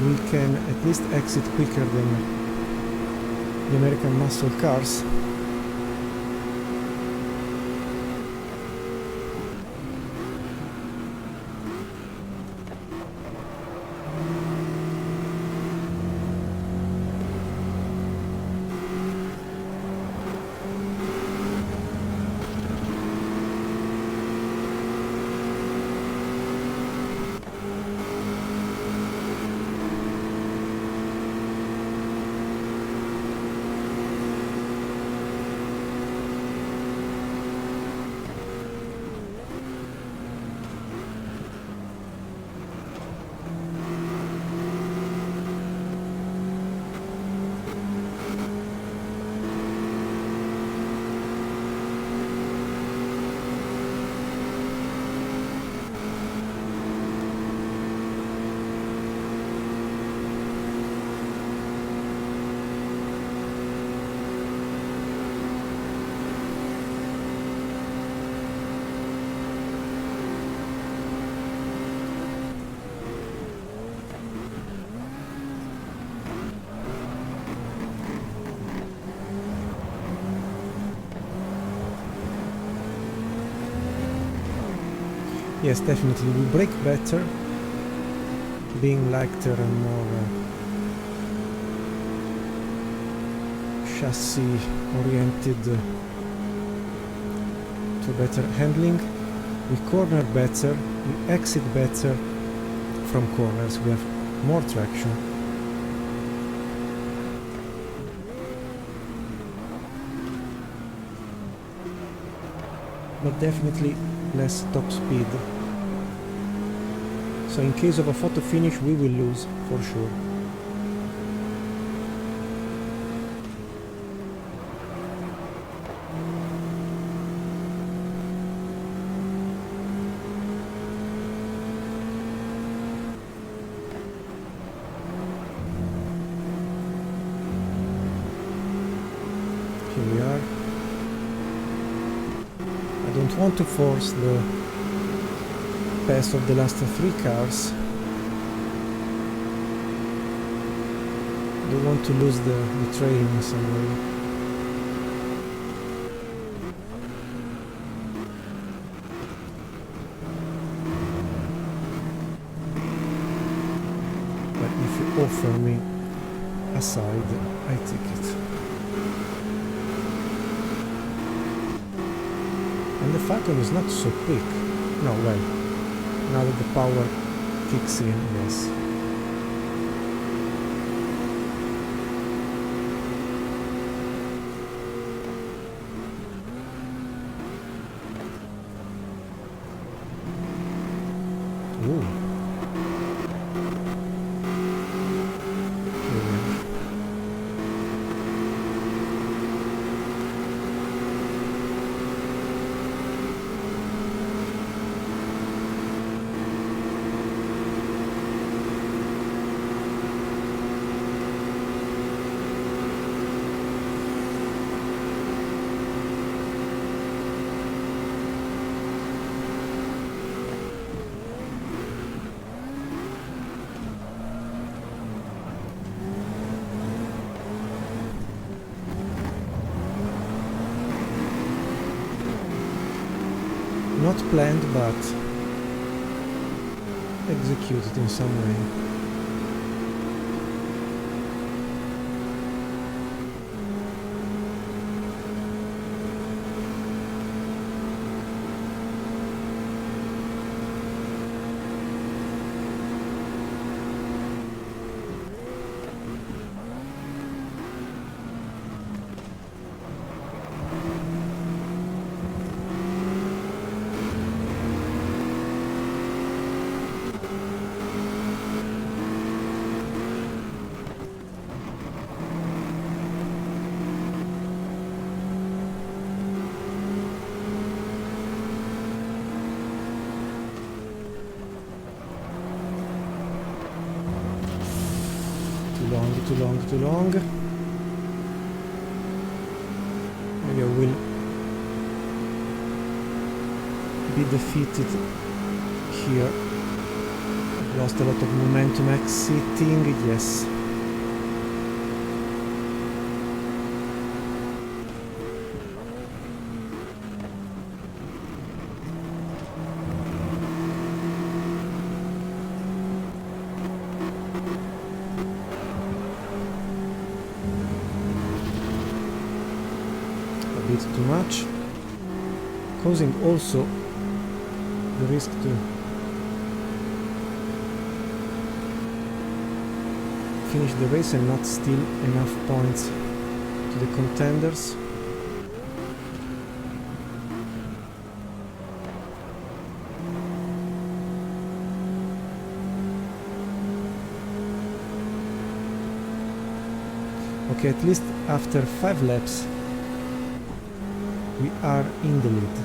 we can at least exit quicker than the American muscle cars. Yes, definitely. We brake better, being lighter and more chassis oriented to better handling. We corner better, we exit better from corners, we have more traction. But definitely less top speed. So in case of a photo finish we will lose for sure. Here we are. I don't want to force the pass of the last three cars. Don't want to lose the train in some way. But if you offer me aside, I take it. And the Falcon is not so quick. No, well, now that the power kicks in, yes. Ooh. Not planned, but executed in some way. Too long. Maybe I will be defeated here. I've lost a lot of momentum exiting, yes. Too much, causing also the risk to finish the race and not steal enough points to the contenders. Okay, at least after 5 laps we are in the lead.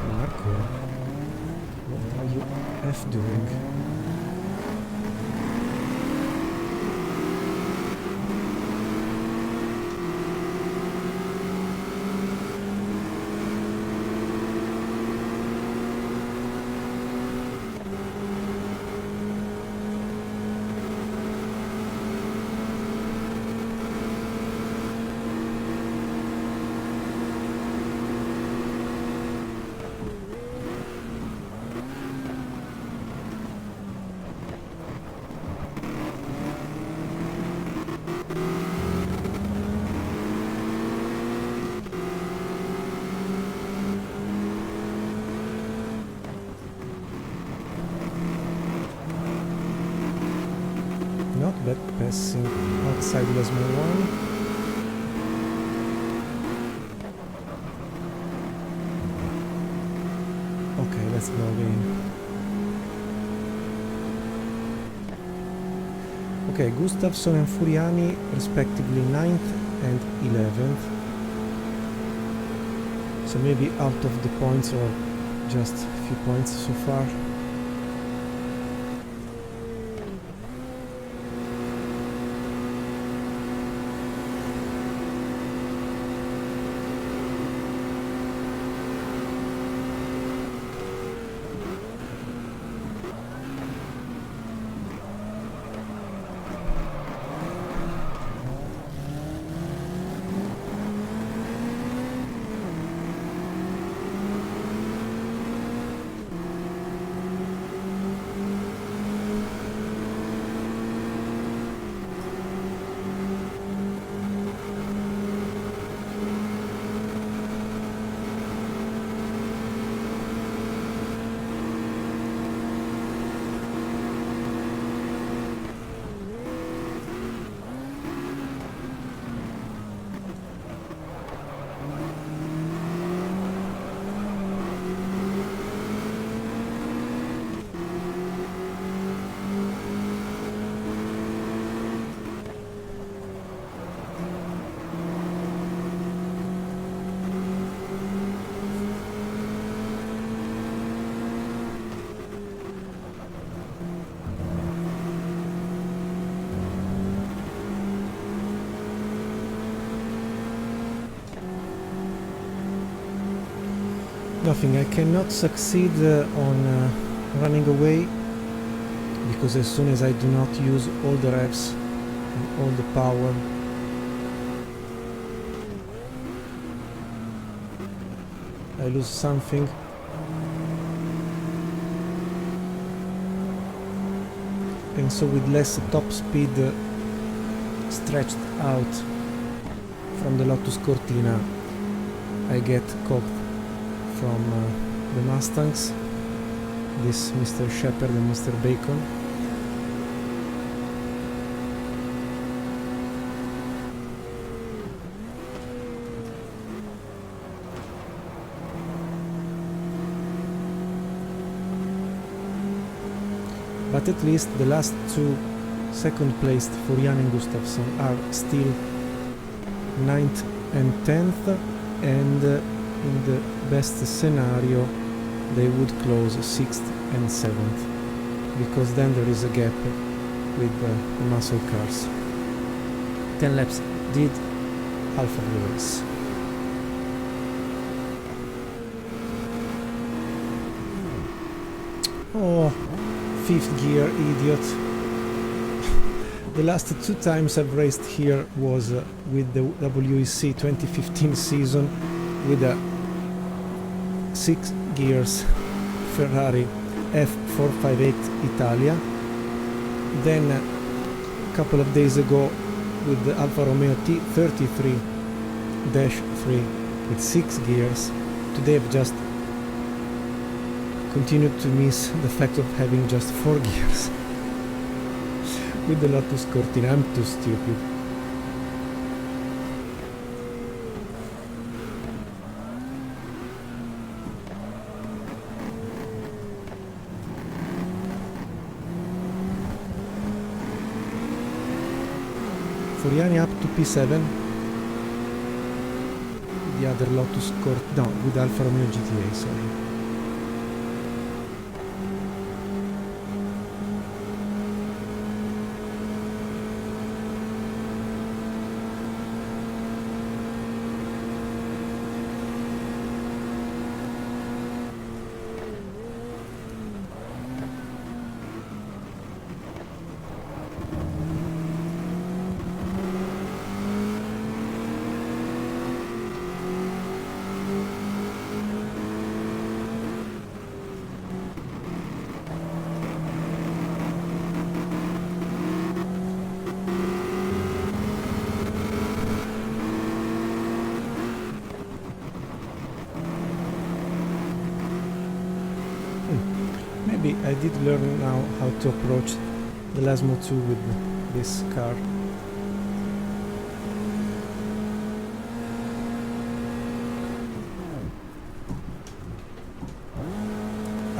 Marco, what are you F doing? Not bad passing outside Lesmo 1. Okay, let's go again. Okay, Gustafsson and Furiani respectively 9th and 11th. So maybe out of the points or just a few points so far. Nothing, I cannot succeed on running away, because as soon as I do not use all the revs and all the power, I lose something. And so with less top speed stretched out from the Lotus Cortina, I get caught from the Mustangs, this Mr. Shepherd and Mr. Bacon. But at least the last two second placed for Jan and Gustafsson are still 9th and 10th, and in the best scenario they would close 6th and 7th, because then there is a gap with the muscle cars. 10 laps did half of the race. Oh, 5th gear, idiot. The last two times I've raced here was with the WEC 2015 season with a 6 gears Ferrari F458 Italia. Then a couple of days ago with the Alfa Romeo T33-3 with 6 gears. Today I've just continued to miss the fact of having just 4 gears with the Lotus Cortina. I'm too stupid. Furiani up to P7. The other Lotus Cortina, no, with Alfa Romeo GTA, sorry. Maybe I did learn now how to approach the Lasmo 2 with this car.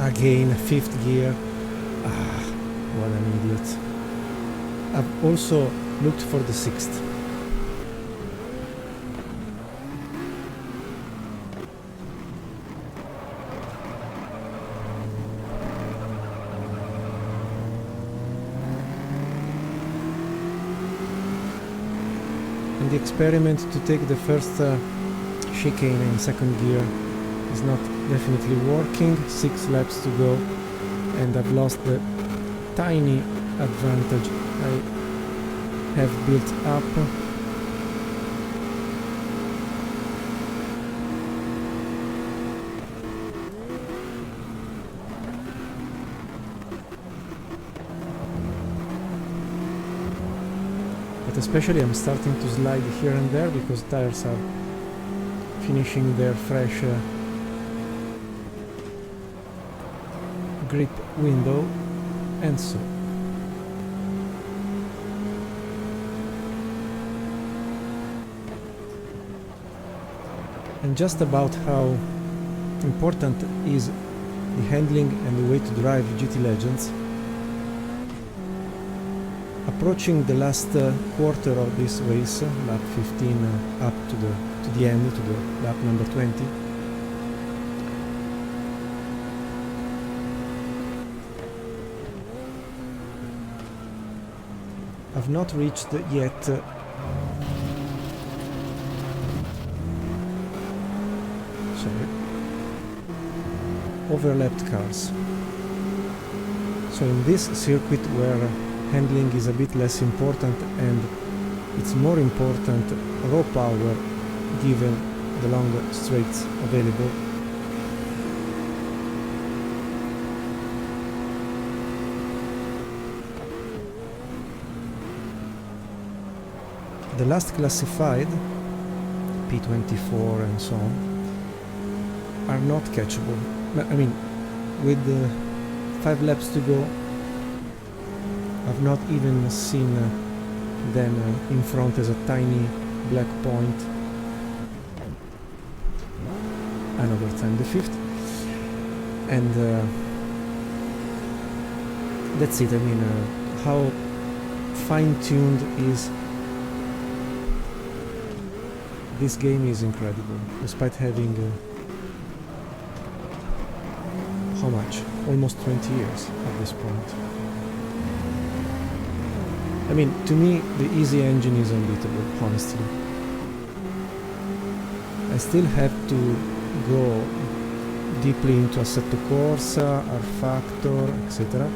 Again, 5th gear. Ah, what an idiot. I've also looked for the 6th. And the experiment to take the first chicane in 2nd gear is not definitely working. 6 laps to go, and I've lost the tiny advantage I have built up. But especially I'm starting to slide here and there because tires are finishing their fresh grip window, and so and just about how important is the handling and the way to drive GT Legends. Approaching the last quarter of this race, lap 15 up to the end, to the lap number 20. I've not reached yet sorry, overlapped cars. So in this circuit where handling is a bit less important and it's more important raw power given the longer straights available, the last classified, P24 and so on, are not catchable. I mean, with 5 laps to go, I've not even seen them in front as a tiny black point. Another time the 5th. And that's it. I mean, how fine-tuned is this game is incredible, despite having how much? Almost 20 years at this point. I mean, to me, the Easy Engine is unbeatable, honestly. I still have to go deeply into Assetto Corsa, R-Factor, etc.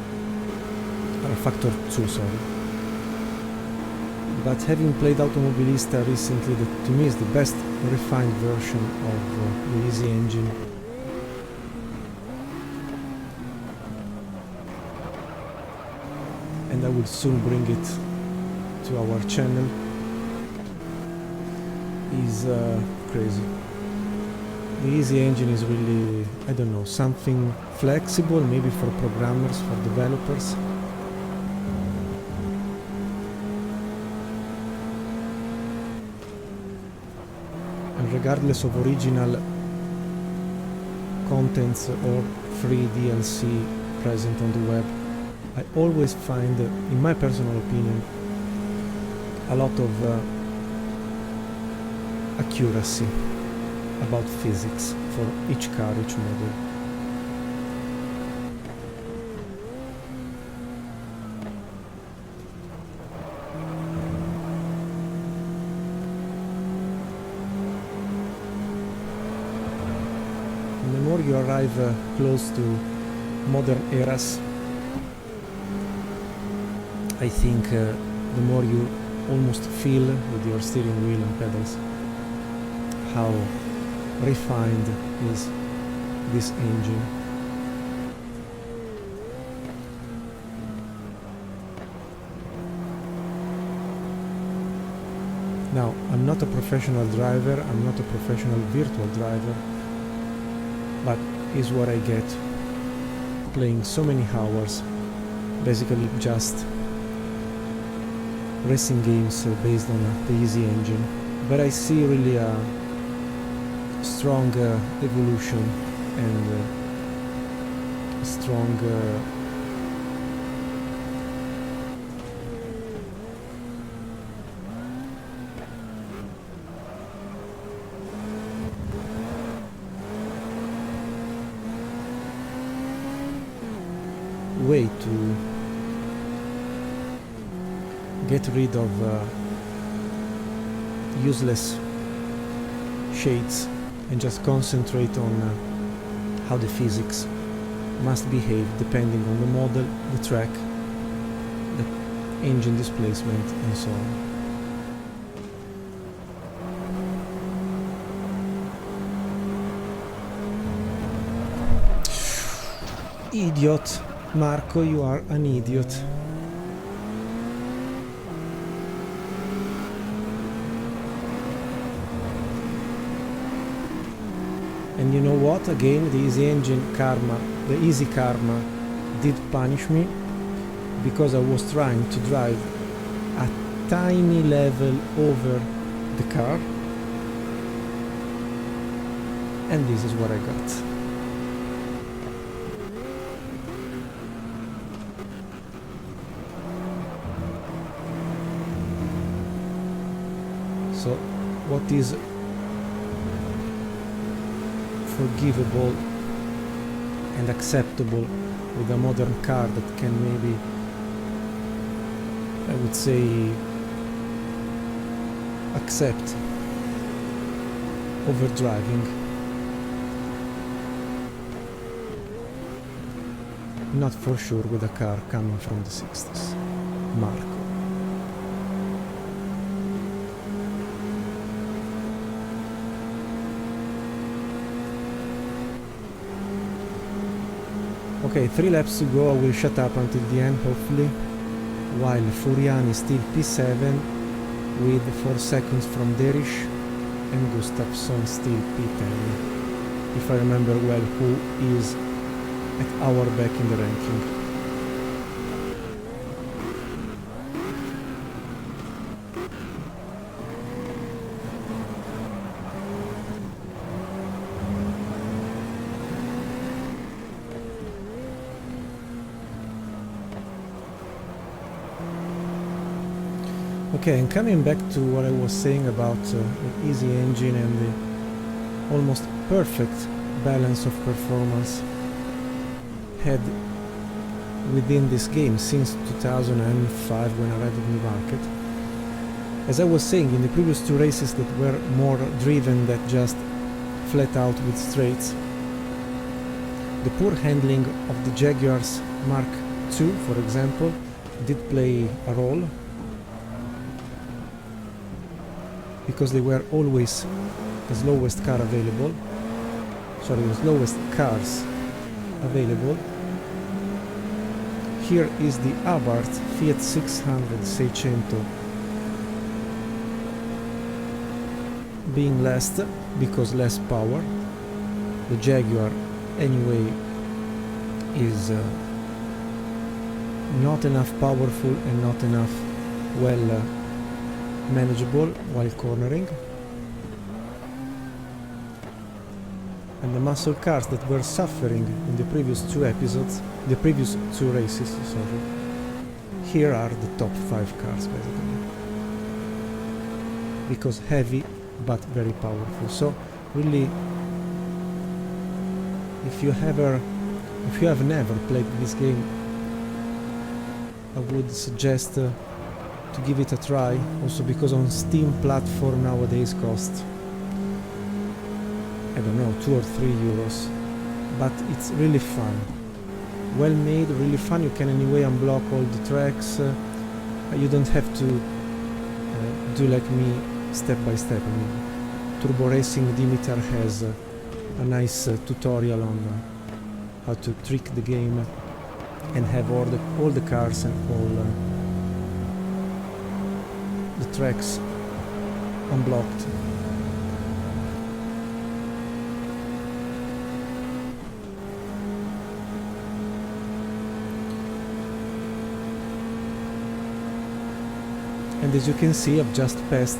R-Factor 2, sorry. But having played Automobilista recently, that to me is the best refined version of the Easy Engine. And I will soon bring it to our channel, is crazy. The Easy Engine is really, I don't know, something flexible, maybe for programmers, for developers. And regardless of original contents or free DLC present on the web, I always find, in my personal opinion, a lot of accuracy about physics for each car, each model. And the more you arrive close to modern eras, I think the more you almost feel with your steering wheel and pedals how refined is this engine. Now, I'm not a professional driver, I'm not a professional virtual driver, but is what I get playing so many hours, basically just racing games based on the Easy Engine. But I see really a strong evolution and a strong way to get rid of useless shades and just concentrate on how the physics must behave depending on the model, the track, the engine displacement and so on. Idiot! Marco, you are an idiot. And you know what? Again, the Easy Engine karma, the easy karma, did punish me because I was trying to drive a tiny level over the car, and this is what I got. So, what is forgivable and acceptable with a modern car that can maybe, I would say, accept overdriving, not for sure with a car coming from the 60s. Marco. Okay, 3 laps to go. I will shut up until the end, hopefully, while Furiani still P7 with 4 seconds from Derish and Gustafsson still P10, if I remember well who is at our back in the ranking. Okay, and coming back to what I was saying about the easy engine and the almost perfect balance of performance had within this game since 2005 when I arrived in the market. As I was saying, in the previous 2 races that were more driven than just flat out with straights, the poor handling of the Jaguars Mark II, for example, did play a role, because they were always the slowest car available, the slowest cars available. Here is the Abarth Fiat 600 600 being last because less power. The Jaguar anyway is not enough powerful and not enough well manageable while cornering. And the muscle cars that were suffering in the previous 2 episodes, the previous 2 races, sorry, here are the top 5 cars basically, because heavy but very powerful. So really, if you have never played this game, I would suggest to give it a try, also because on Steam platform nowadays costs, I don't know, 2 or 3 euros, but it's really fun, well made, really fun. You can anyway unblock all the tracks, you don't have to do like me step by step. I mean, Turbo Racing Dimitar has a nice tutorial on how to trick the game and have all the cars and all the tracks unblocked. And as you can see, I've just passed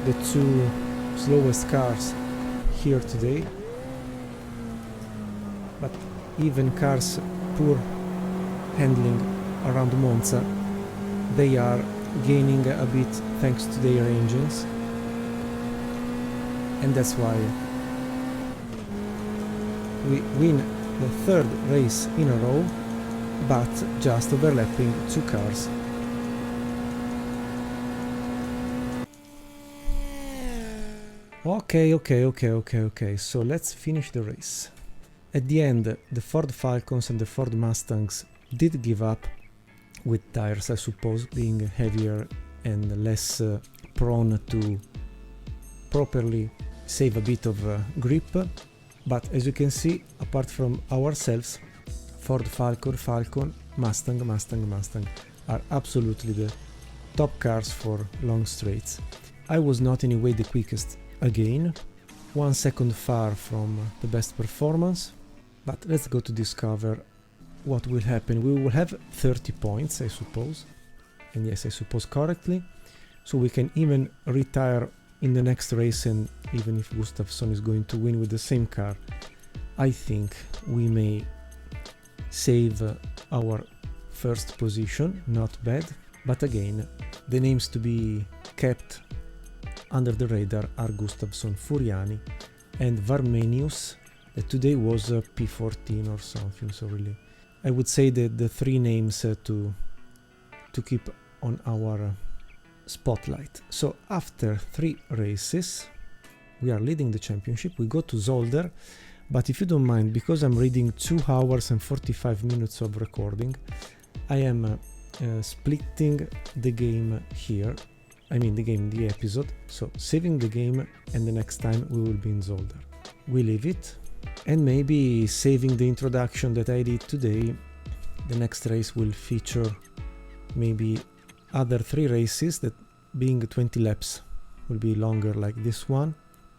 the 2 slowest cars here today, but even cars poor handling around Monza, they are gaining a bit thanks to their engines, and that's why we win the 3rd race in a row, but just overlapping 2 cars. Okay, so let's finish the race. At the end, the Ford Falcons and the Ford Mustangs did give up with tires, I suppose, being heavier and less prone to properly save a bit of grip. But as you can see, apart from ourselves, Ford Falcon, Mustang are absolutely the top cars for long straights. I was not in any way the quickest again, 1 second far from the best performance, but let's go to discover what will happen. We will have 30 points, I suppose, and yes, I suppose correctly, so we can even retire in the next race, and even if Gustafsson is going to win with the same car, I think we may save our first position. Not bad, but again, the names to be kept under the radar are Gustafsson, Furiani and Varmenius, that today was P14 or something, so really I would say that the 3 names to keep on our spotlight. So after 3 races we are leading the championship. We go to Zolder, But if you don't mind, because I'm reading 2 hours and 45 minutes of recording, I am splitting the game here. The episode. So saving the game, and the next time we will be in Zolder. We leave it, and maybe saving the introduction that I did today. The next race will feature maybe other 3 races that being 20 laps will be longer like this one,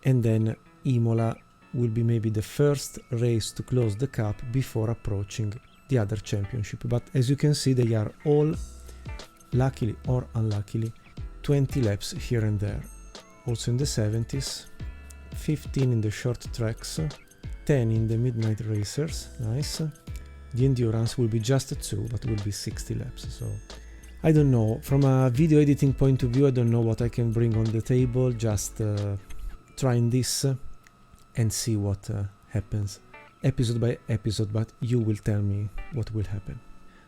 and then Imola will be maybe the first race to close the cup before approaching the other championship. But as you can see, they are all, luckily or unluckily, 20 laps here and there. Also in the 70s, 15 in the short tracks, 10 in the midnight racers, nice. The endurance will be just 2, but will be 60 laps, so I don't know. From a video editing point of view, I don't know what I can bring on the table, just trying this and see what happens episode by episode, but you will tell me what will happen.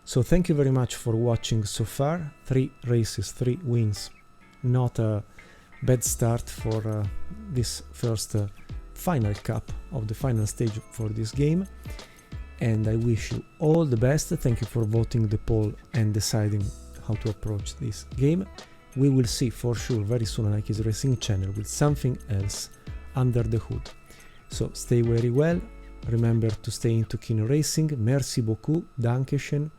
So thank you very much for watching so far. 3 races, 3 wins. Not a bad start for this first final cup of the final stage for this game, and I wish you all the best. Thank you for voting the poll and deciding how to approach this game. We will see for sure very soon on Aki's Racing channel with something else under the hood. So stay very well, remember to stay into Kino Racing. Merci beaucoup, dankeschön,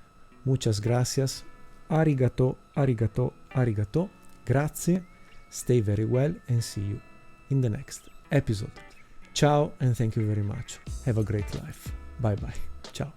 muchas gracias, arigato, arigato, arigato, grazie, stay very well, and see you in the next episode. Ciao, and thank you very much. Have a great life. Bye bye. Ciao.